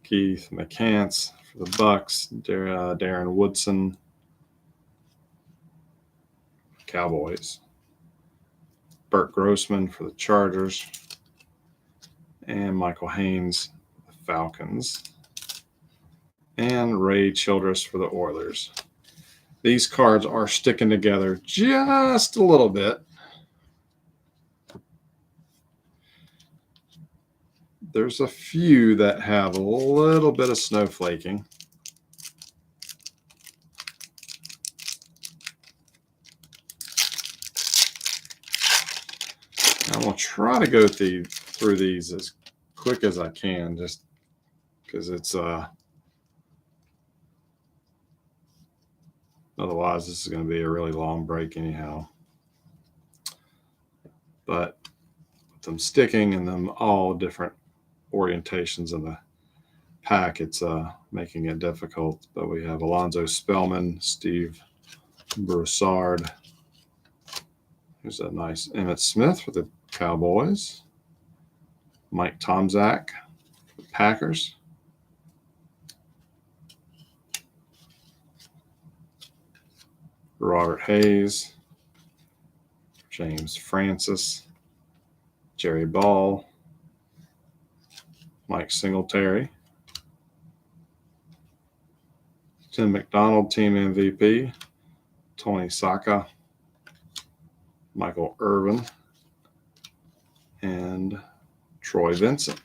Keith McCants for the Bucks. Darren Woodson, Cowboys. Burt Grossman for the Chargers. And Michael Haynes, the Falcons. And Ray Childress for the Oilers. These cards are sticking together just a little bit. There's a few that have a little bit of snowflaking. I'm going to try to go through these as quick as I can, just because it's otherwise this is going to be a really long break anyhow. But with them sticking and them all different orientations of the pack, it's making it difficult. But we have Alonzo Spellman, Steve Broussard. Here's a nice Emmitt Smith for the Cowboys. Mike Tomczak, Packers. Robert Hayes, James Francis, Jerry Ball, Mike Singletary, Tim McDonald, team MVP, Tony Saka, Michael Irvin, and Troy Vincent.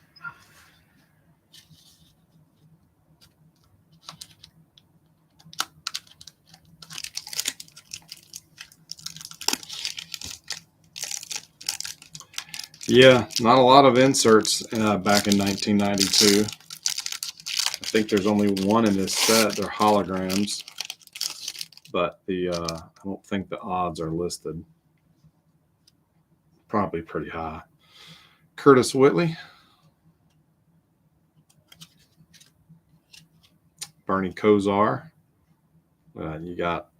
Yeah, not a lot of inserts back in 1992. I think there's only one in this set. They're holograms, but I don't think the odds are listed. Probably pretty high. Curtis Whitley, Bernie Kosar. You got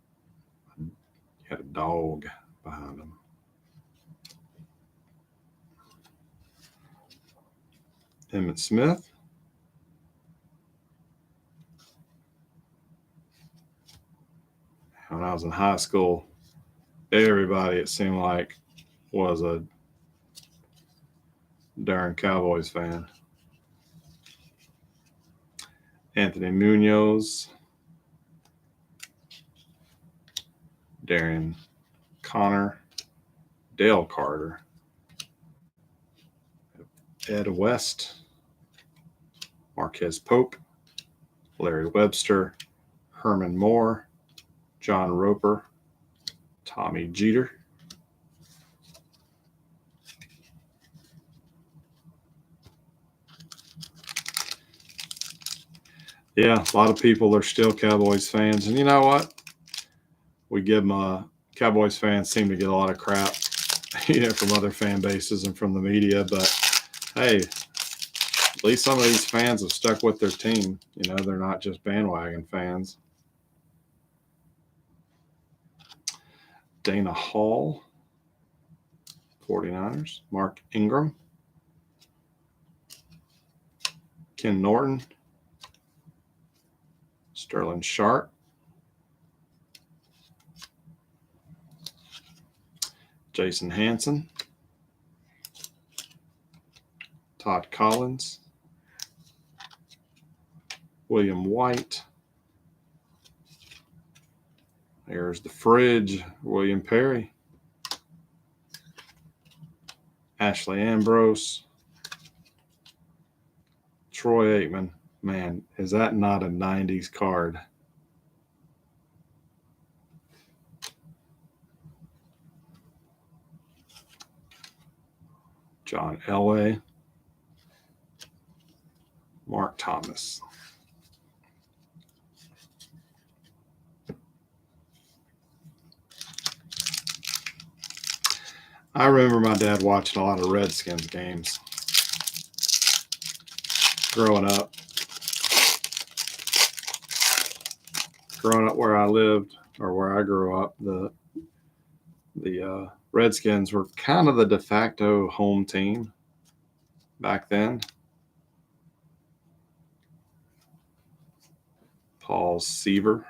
a dog behind him. Emmitt Smith, When I was in high school, everybody, it seemed like, was a darn Cowboys fan. Anthony Munoz, Darian Connor, Dale Carter, Ed West, Marquez Pope, Larry Webster, Herman Moore, John Roper, Tommy Jeter. Yeah, a lot of people are still Cowboys fans. And you know what? We give them Cowboys fans seem to get a lot of crap, from other fan bases and from the media. But hey, at least some of these fans have stuck with their team. They're not just bandwagon fans. Dana Hall, 49ers. Mark Ingram. Ken Norton. Sterling Sharp. Jason Hanson. Todd Collins. William White. There's the fridge, William Perry. Ashley Ambrose. Troy Aikman. Man, is that not a 90s card? John Elway. Mark Thomas. I remember my dad watching a lot of Redskins games growing up. Growing up where I lived, or where I grew up, the Redskins were kind of the de facto home team back then. Paul Seaver.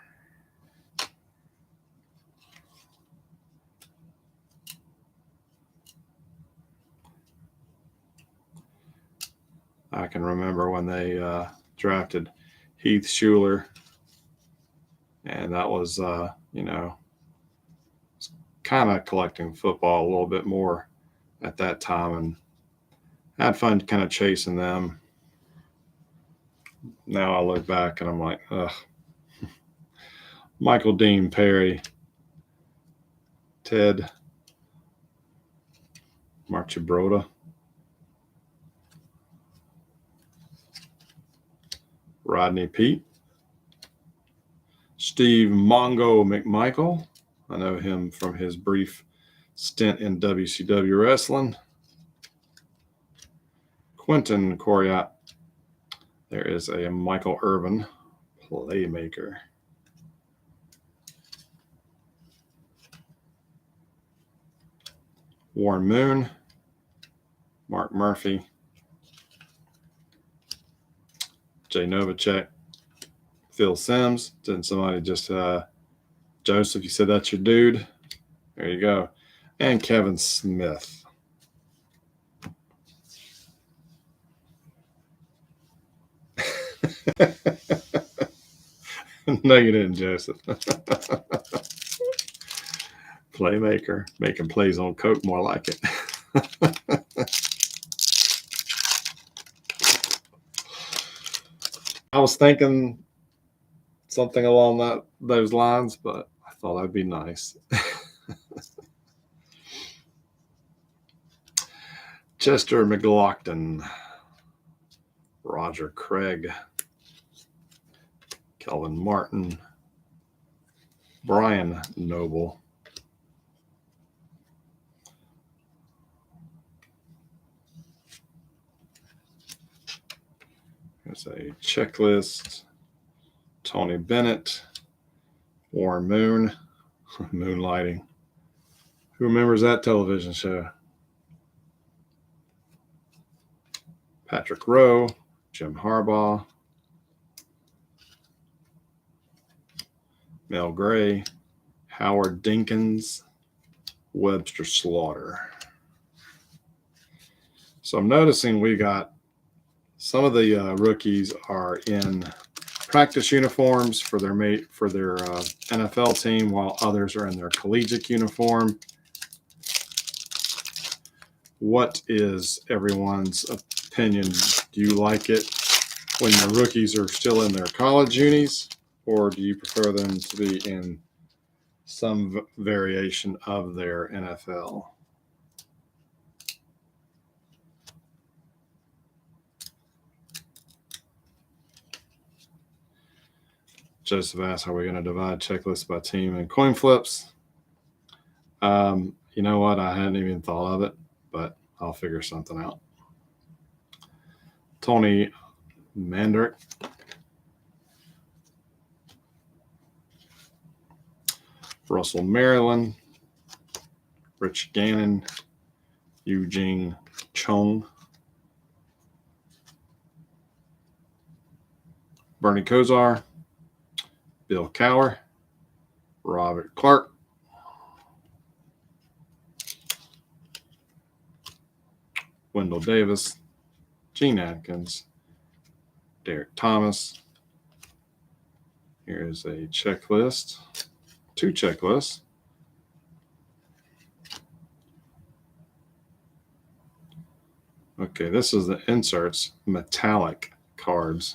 I can remember when they drafted Heath Schuler, and that was, kind of collecting football a little bit more at that time, and had fun kind of chasing them. Now I look back and I'm like, ugh. Michael Dean Perry, Ted Marchibroda, Rodney Peete, Steve Mongo McMichael. I know him from his brief stint in WCW wrestling. Quentin Coriat. There is a Michael Irvin playmaker. Warren Moon, Mark Murphy, Jay Novacek, Phil Simms. Didn't somebody just, Joseph, you said that's your dude? There you go. And Kevin Smith. No, you didn't, Joseph. Playmaker, making plays on Coke, more like it. I was thinking something along those lines, but I thought that'd be nice. Chester McLaughlin, Roger Craig, Kelvin Martin, Brian Noble, there's a checklist, Tony Bennett, Warren Moon, Moonlighting. Who remembers that television show? Patrick Rowe, Jim Harbaugh, Mel Gray, Howard Dinkins, Webster Slaughter. So I'm noticing we got some of the rookies are in practice uniforms for their NFL team, while others are in their collegiate uniform. What is everyone's opinion? Do you like it when the rookies are still in their college unis, or do you prefer them to be in some variation of their NFL? Joseph asked, are we going to divide checklists by team and coin flips? You know what? I hadn't even thought of it, but I'll figure something out. Tony Mandrick. Russell Maryland. Rich Gannon. Eugene Chung. Bernie Kosar. Bill Cower. Robert Clark. Wendell Davis. Gene Atkins. Derek Thomas. Here is a checklist. 2 checklists. Okay, this is the inserts, metallic cards.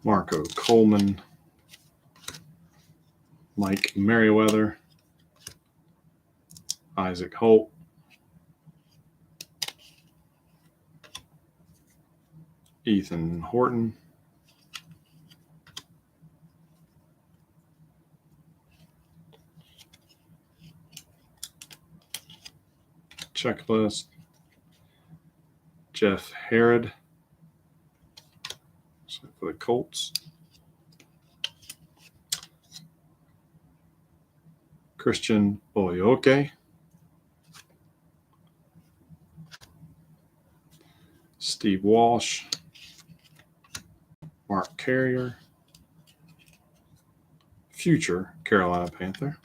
Marco Coleman, Mike Merriweather, Isaac Holt, Ethan Horton, checklist, Jeff Herod for the Colts, Christian Oyoke, Steve Walsh, Mark Carrier, future Carolina Panther,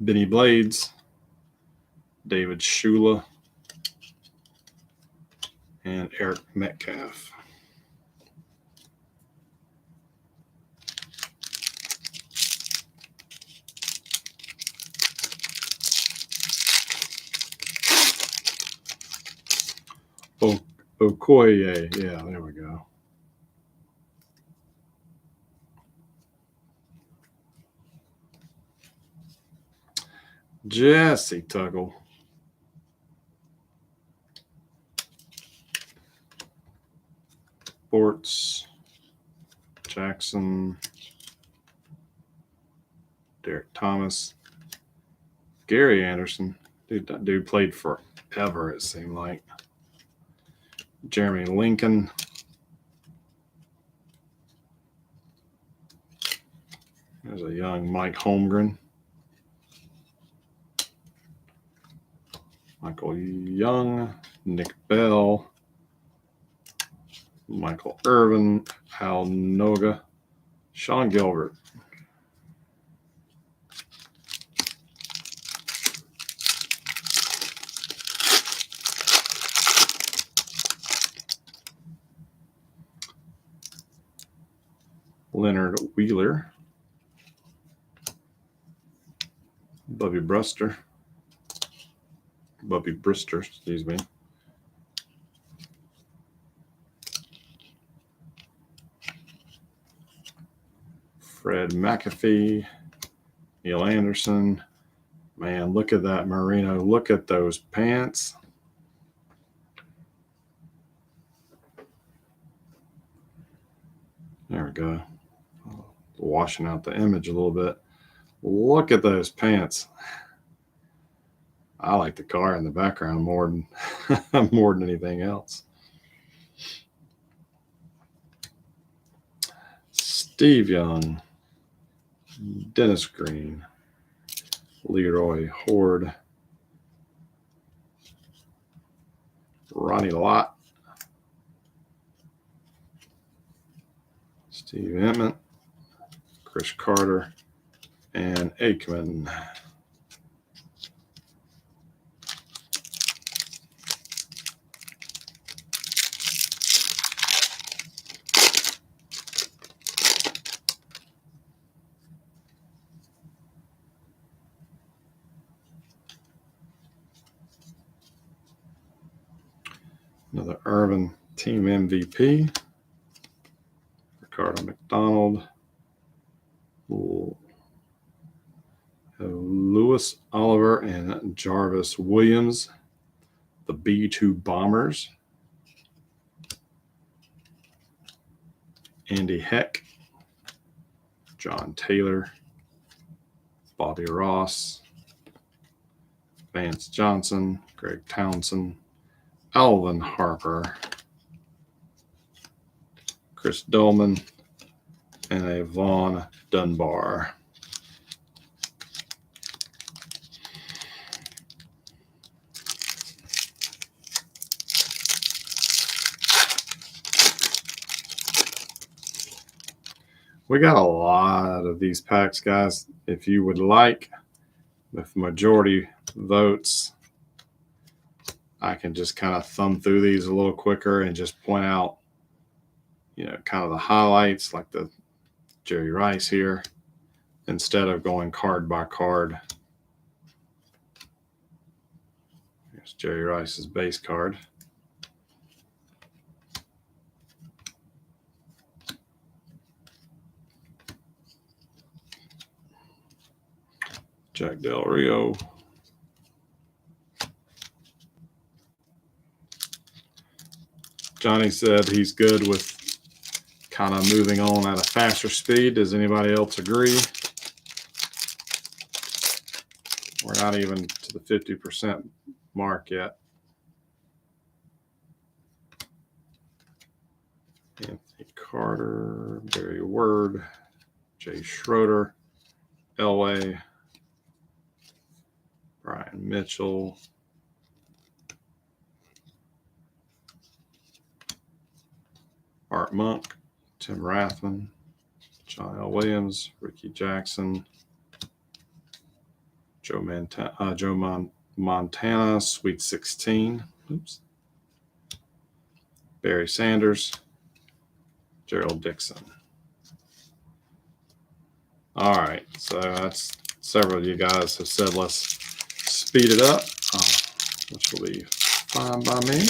Benny Blades, David Shula, and Eric Metcalf. Okoye, yeah, there we go. Jesse Tuggle. Sports, Jackson, Derek Thomas, Gary Anderson. Dude played forever, it seemed like. Jeremy Lincoln. There's a young Mike Holmgren. Michael Young, Nick Bell, Michael Irvin, Al Noga, Sean Gilbert. Leonard Wheeler, Bubby Brister, excuse me. Fred McAfee, Neil Anderson. Man, look at that merino. Look at those pants. There we go. washing out the image a little bit. Look at those pants. I like the car in the background more than more than anything else. Steve Young, Dennis Green, Leroy Horde, Ronnie Lott, Steve Emmett, Chris Carter, and Aikman. Another Irvin Team MVP, Ricardo McDonald, Lewis Oliver, and Jarvis Williams, the B2 Bombers, Andy Heck, John Taylor, Bobby Ross, Vance Johnson, Greg Townsend, Alvin Harper, Chris Dolman, and a Vaughn Dunbar. We got a lot of these packs, guys. If you would like, with majority votes, I can just kind of thumb through these a little quicker and just point out, kind of the highlights, like the Jerry Rice here, instead of going card by card. Here's Jerry Rice's base card. Jack Del Rio. Johnny said he's good with kind of moving on at a faster speed. Does anybody else agree? We're not even to the 50% mark yet. Anthony Carter, Barry Word, Jay Schroeder, Elway, Brian Mitchell, Art Monk, Tim Rathman, John L. Williams, Ricky Jackson, Joe Montana, Sweet 16. Oops. Barry Sanders, Gerald Dixon. All right, so that's several of you guys have said let's speed it up, which will be fine by me.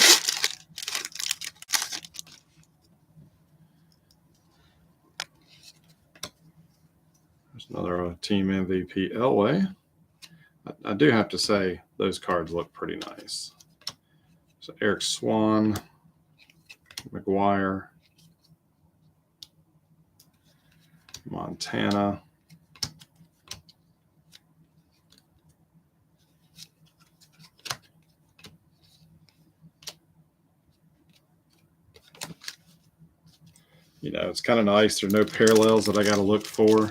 There's another team MVP, Elway. I do have to say those cards look pretty nice. So Eric Swan, McGuire, Montana, it's kind of nice. There are no parallels that I got to look for.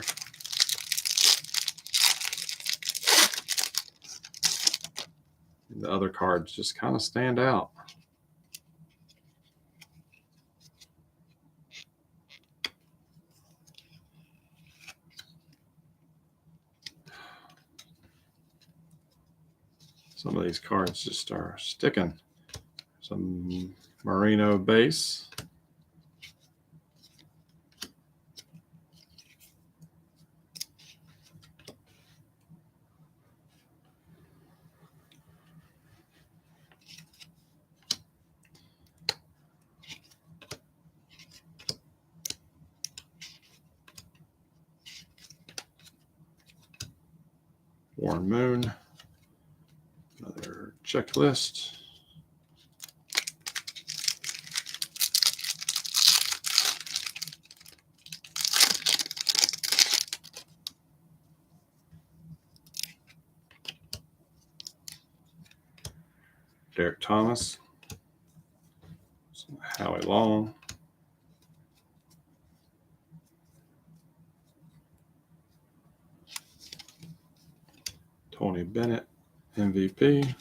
The other cards just kind of stand out. Some of these cards just are sticking. Some Merino base. Warren Moon, another checklist. Derek Thomas, Howie Long, Tony Bennett, MVP,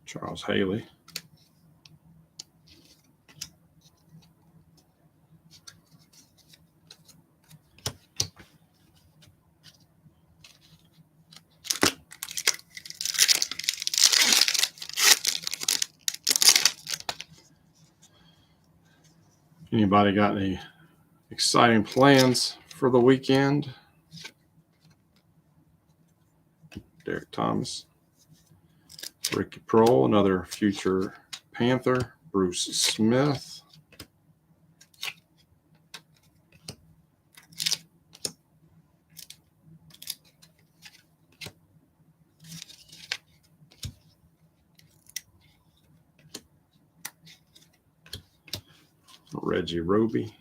Charles Haley, anybody got any exciting plans for the weekend? Derek Thomas, Ricky Prohl, another future Panther, Bruce Smith, Reggie Roby,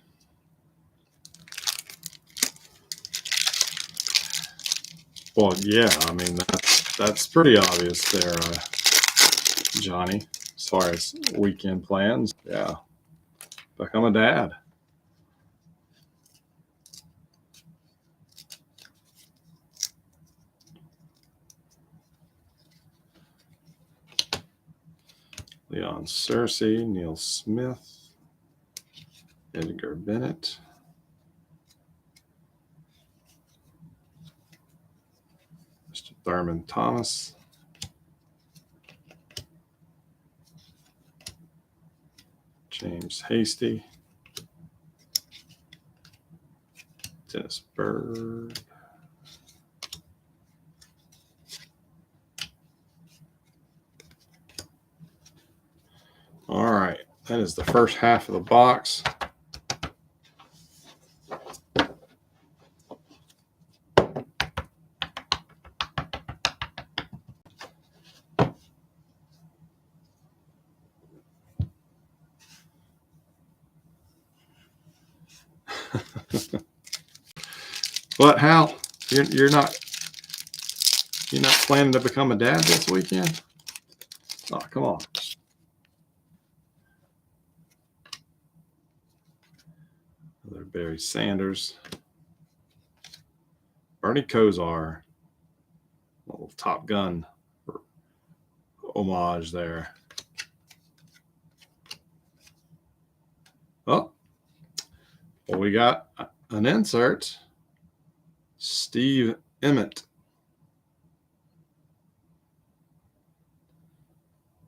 well, yeah, I mean that's pretty obvious there, Johnny. As far as weekend plans, yeah, become a dad. Leon Cersei, Neil Smith, Edgar Bennett, Mr. Thurman Thomas, James Hasty, Dennis Bird, all right, that is the first half of the box. But Hal, you're not planning to become a dad this weekend? Oh, come on. Another Barry Sanders, Bernie Kosar, a little Top Gun homage there. Oh, well, we got an insert. Steve Emmett,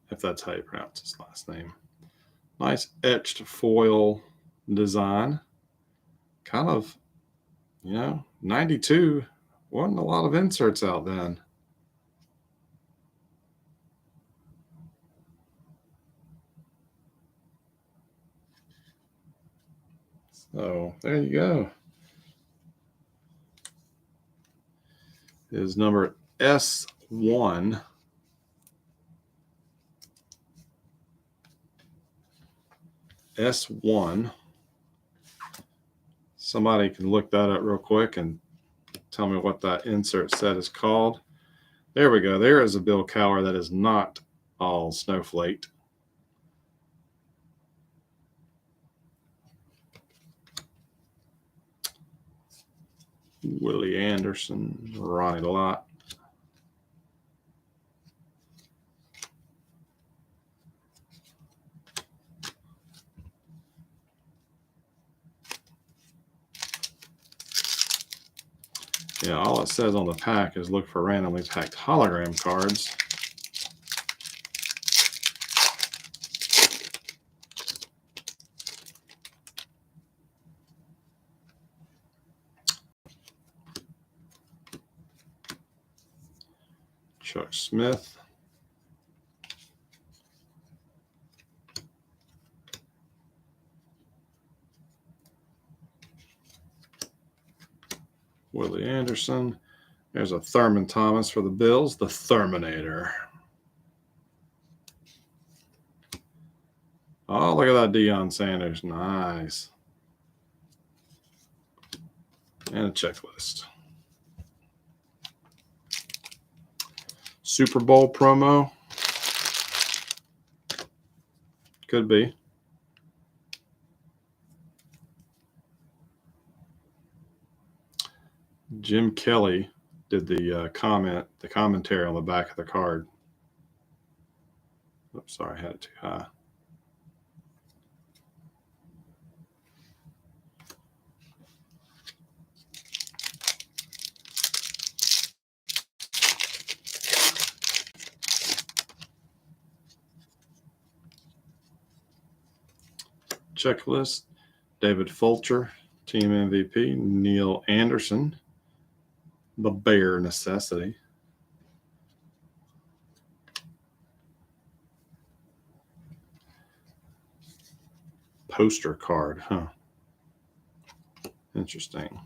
if that's how you pronounce his last name. Nice etched foil design. Kind of, 92. Wasn't a lot of inserts out then. So there you go. Is number S1. S1. Somebody can look that up real quick and tell me what that insert set is called. There we go. There is a Bill Cowher that is not all snowflaked. Willie Anderson, Ronnie Lott. Yeah, all it says on the pack is look for randomly packed hologram cards. Chuck Smith. Willie Anderson. There's a Thurman Thomas for the Bills, the Terminator. Oh, look at that Deion Sanders. Nice. And a checklist. Super Bowl promo. Could be. Jim Kelly did the commentary on the back of the card. Oops, sorry, I had it too high. Checklist. David Fulcher, team MVP. Neil Anderson, the Bear Necessity. Poster card, huh? Interesting.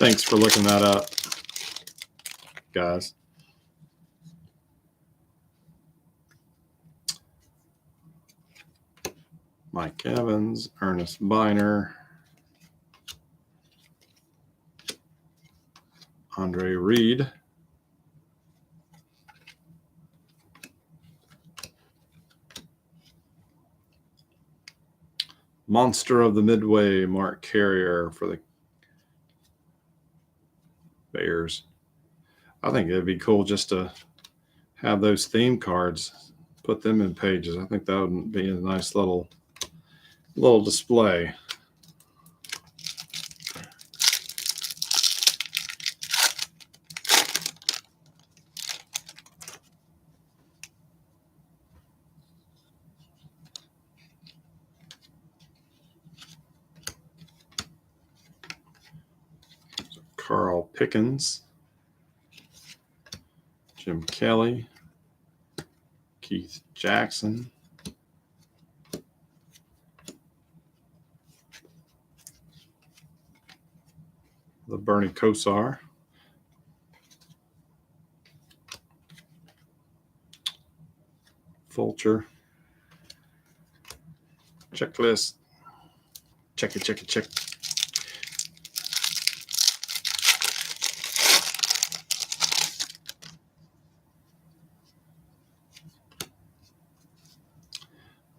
Thanks for looking that up, guys. Mike Evans, Ernest Biner, Andre Reed, Monster of the Midway, Mark Carrier for the Bears. I think it'd be cool just to have those theme cards, put them in pages. I think that would be a nice little display. So Carl Pickens, Jim Kelly, Keith Jackson, the Bernie Kosar, Fulcher, checklist, check it.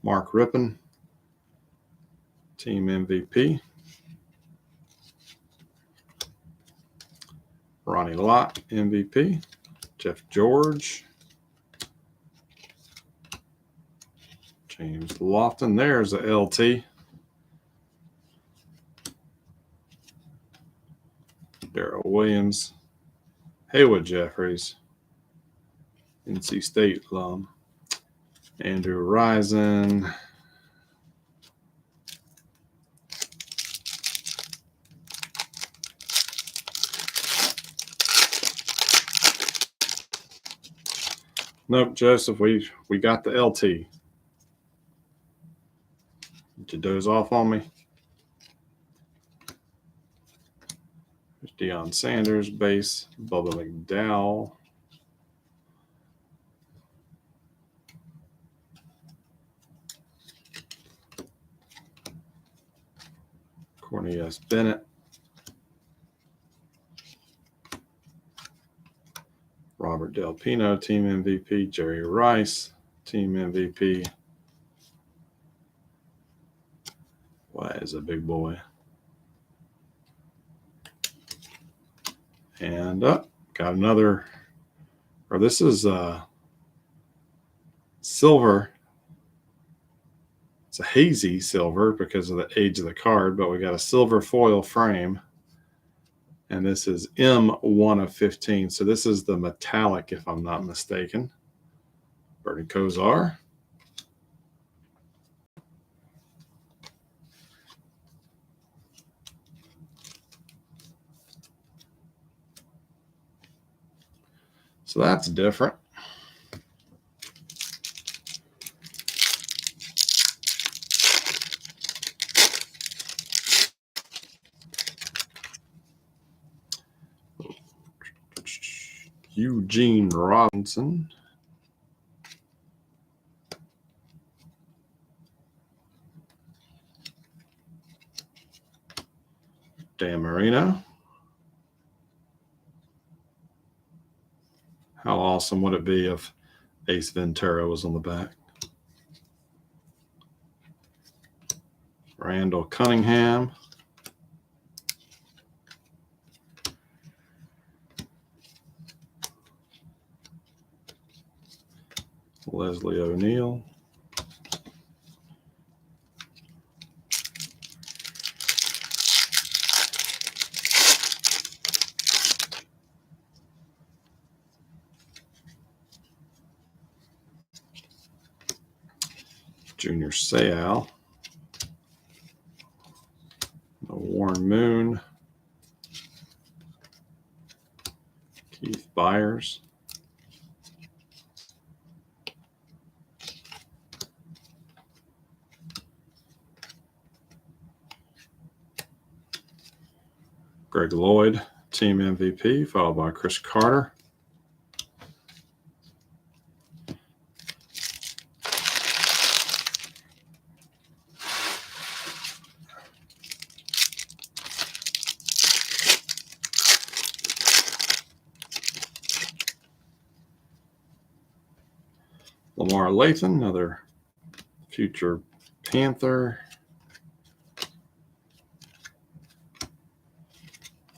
Mark Rippon, team MVP. Ronnie Lott, MVP. Jeff George. James Lofton. There's a LT. Darrell Williams. Haywood Jeffries. NC State alum. Andrew Risen. Nope, Joseph, we got the LT. Did you doze off on me? There's Deion Sanders, base, Bubba McDowell. Cornelius Bennett. Robert Del Pino, team MVP. Jerry Rice, team MVP. Why is a big boy? And got another, or this is silver. It's a hazy silver because of the age of the card, but we got a silver foil frame. And this is M1 of 15. So this is the metallic, if I'm not mistaken. Bernie Kosar. So that's different. Eugene Robinson. Dan Marino. How awesome would it be if Ace Ventura was on the back? Randall Cunningham. Leslie O'Neal. Junior Seau. Warren Moon. Keith Byers. Greg Lloyd, team MVP, followed by Chris Carter. Lamar Lathan, another future Panther.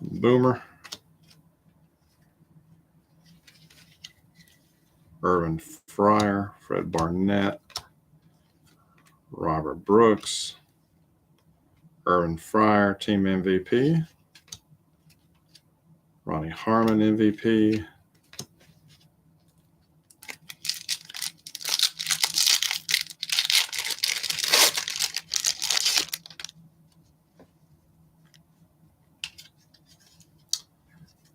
Boomer. Irvin Fryer, Fred Barnett, Robert Brooks, Irvin Fryer, team MVP. Ronnie Harmon, MVP.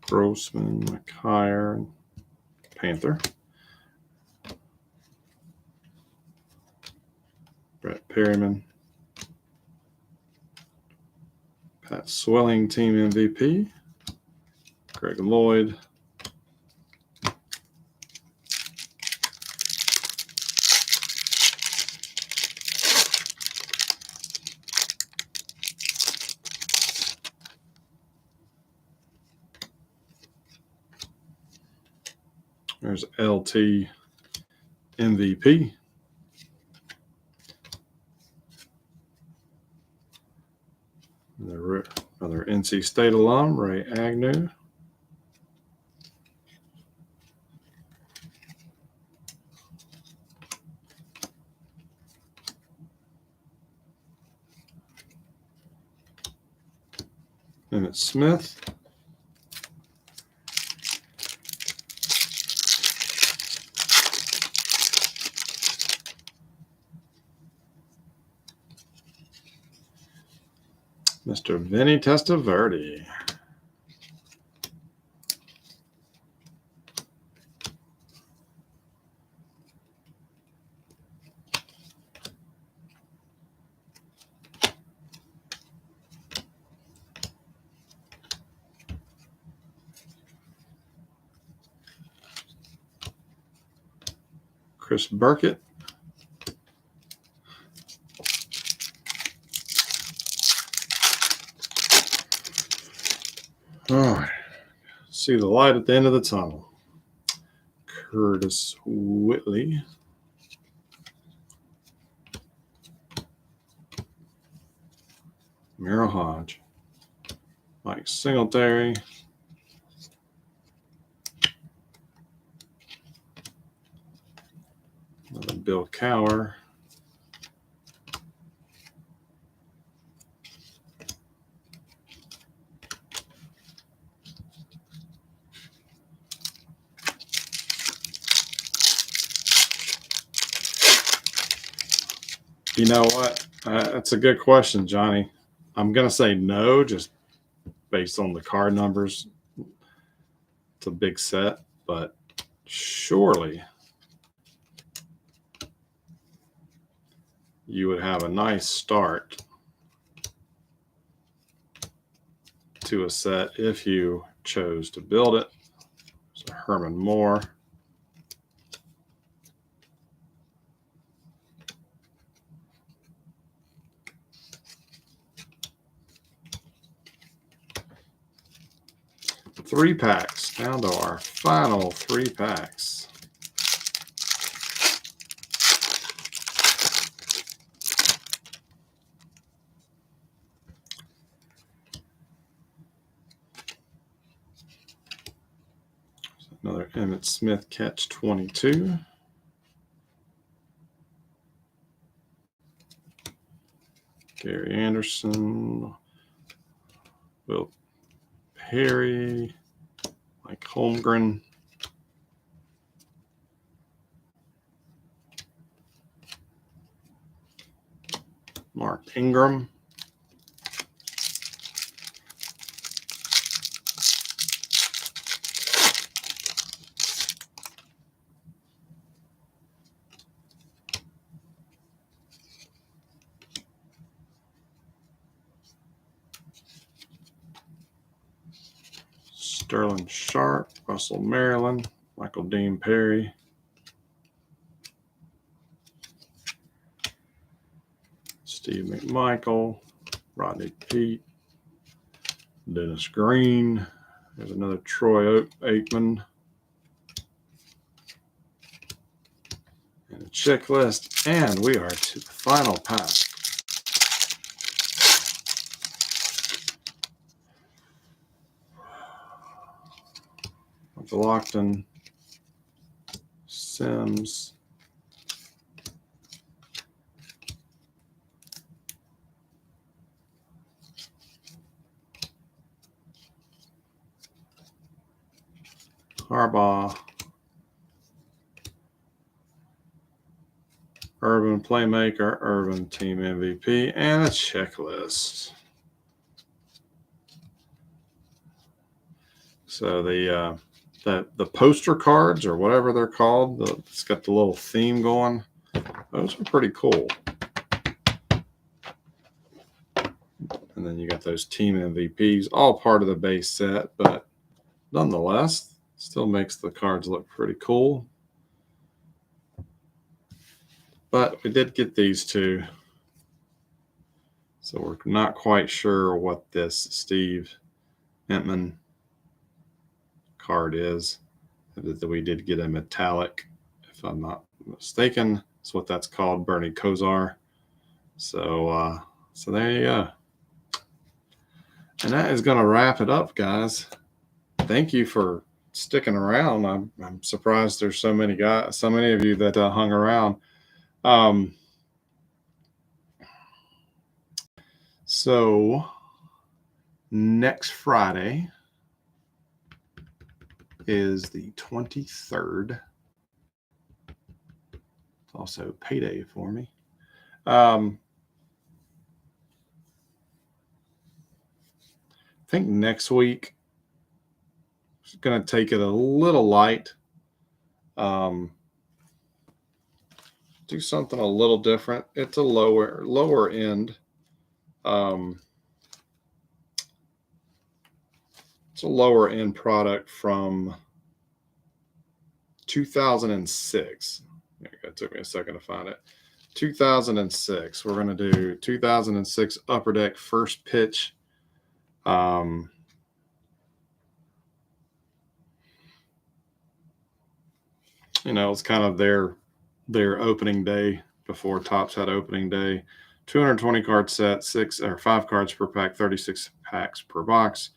Grossman, McHire, Panther. Brett Perryman. Pat Swelling, team MVP. Greg Lloyd. There's LT MVP. Another NC State alum, Ray Agnew. Emmett Smith. Mr. Vinny Testaverde. Chris Burkett. All right. See the light at the end of the tunnel. Curtis Whitley. Merrill Hodge. Mike Singletary. Another Bill Cower. You know what? That's a good question, Johnny. I'm going to say no, just based on the card numbers. It's a big set, but surely you would have a nice start to a set if you chose to build it. So Herman Moore. Three packs, down to our final 3 packs. Another Emmitt Smith catch 22. Gary Anderson, Will Perry, Mike Holmgren. Mark Ingram. Sterling Sharp, Russell Maryland, Michael Dean Perry. Steve McMichael, Rodney Peete, Dennis Green. There's another Troy Aikman. And a checklist. And we are to the final pack. Lockton, Sims, Harbaugh, Urban Playmaker, Urban Team MVP, and a checklist. So the poster cards, or whatever they're called, it's got the little theme going. Those are pretty cool. And then you got those team MVPs, all part of the base set, but nonetheless, still makes the cards look pretty cool. But we did get these two, so we're not quite sure what this Steve Entman card is. We did get a metallic, if I'm not mistaken. That's what that's called, Bernie Kosar. So there you go. And that is going to wrap it up, guys. Thank you for sticking around. I'm surprised there's so many of you that hung around. So next Friday is the 23rd. It's also payday for me. I think next week I'm going to take it a little light. Do something a little different. It's a lower end. It's a lower end product from 2006. It took me a second to find it. 2006. We're going to do 2006 Upper Deck First Pitch. It's kind of their opening day before Topps had opening day. 220 card set, 5 cards per pack, 36 packs per box.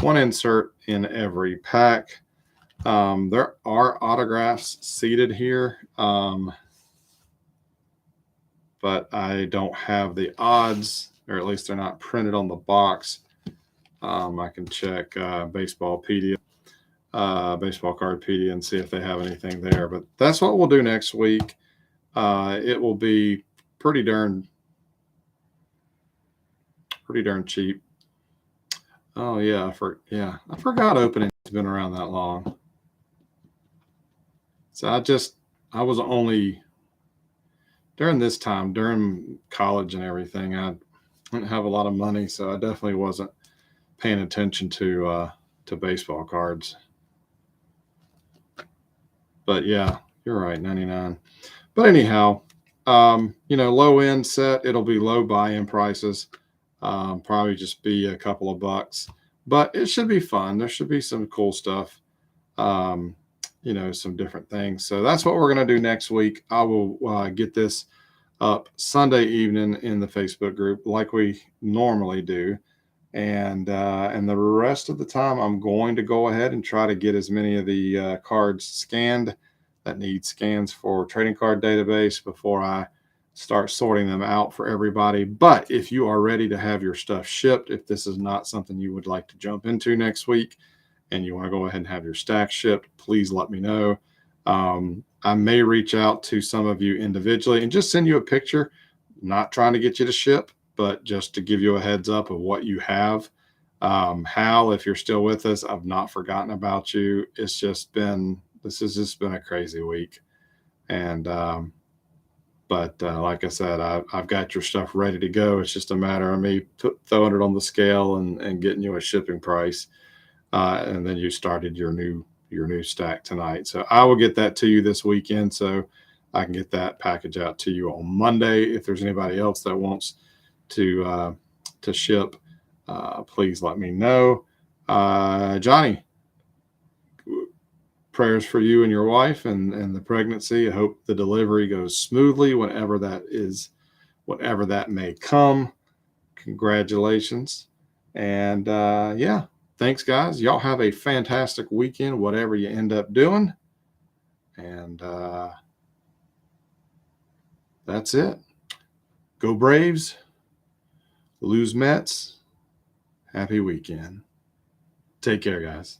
1 insert in every pack. There are autographs seated here, but I don't have the odds, or at least they're not printed on the box. I can check Baseballpedia, Baseball Cardpedia, and see if they have anything there. But that's what we'll do next week. It will be pretty darn cheap. Oh yeah, I forgot opening's been around that long. So I was only during this time, during college and everything, I didn't have a lot of money, so I definitely wasn't paying attention to baseball cards. But yeah, you're right, 99. But anyhow, low end set, it'll be low buy-in prices. Probably just be a couple of bucks, but it should be fun. There should be some cool stuff. Um, some different things. So that's what we're going to do next week. I will get this up Sunday evening in the Facebook group like we normally do. And the rest of the time, I'm going to go ahead and try to get as many of the cards scanned that need scans for trading card database before I start sorting them out for everybody. But if you are ready to have your stuff shipped, if this is not something you would like to jump into next week and you want to go ahead and have your stack shipped, please let me know. I may reach out to some of you individually and just send you a picture, not trying to get you to ship, but just to give you a heads up of what you have. Hal, if you're still with us, I've not forgotten about you. This has just been a crazy week. And, but like I said, I've got your stuff ready to go. It's just a matter of me throwing it on the scale and getting you a shipping price. And then you started your new stack tonight. So I will get that to you this weekend, so I can get that package out to you on Monday. If there's anybody else that wants to ship, please let me know. Johnny, prayers for you and your wife and the pregnancy. I hope the delivery goes smoothly, whatever that may come. Congratulations. And yeah, thanks, guys. Y'all have a fantastic weekend, whatever you end up doing. And that's it. Go Braves. Lose Mets. Happy weekend. Take care, guys.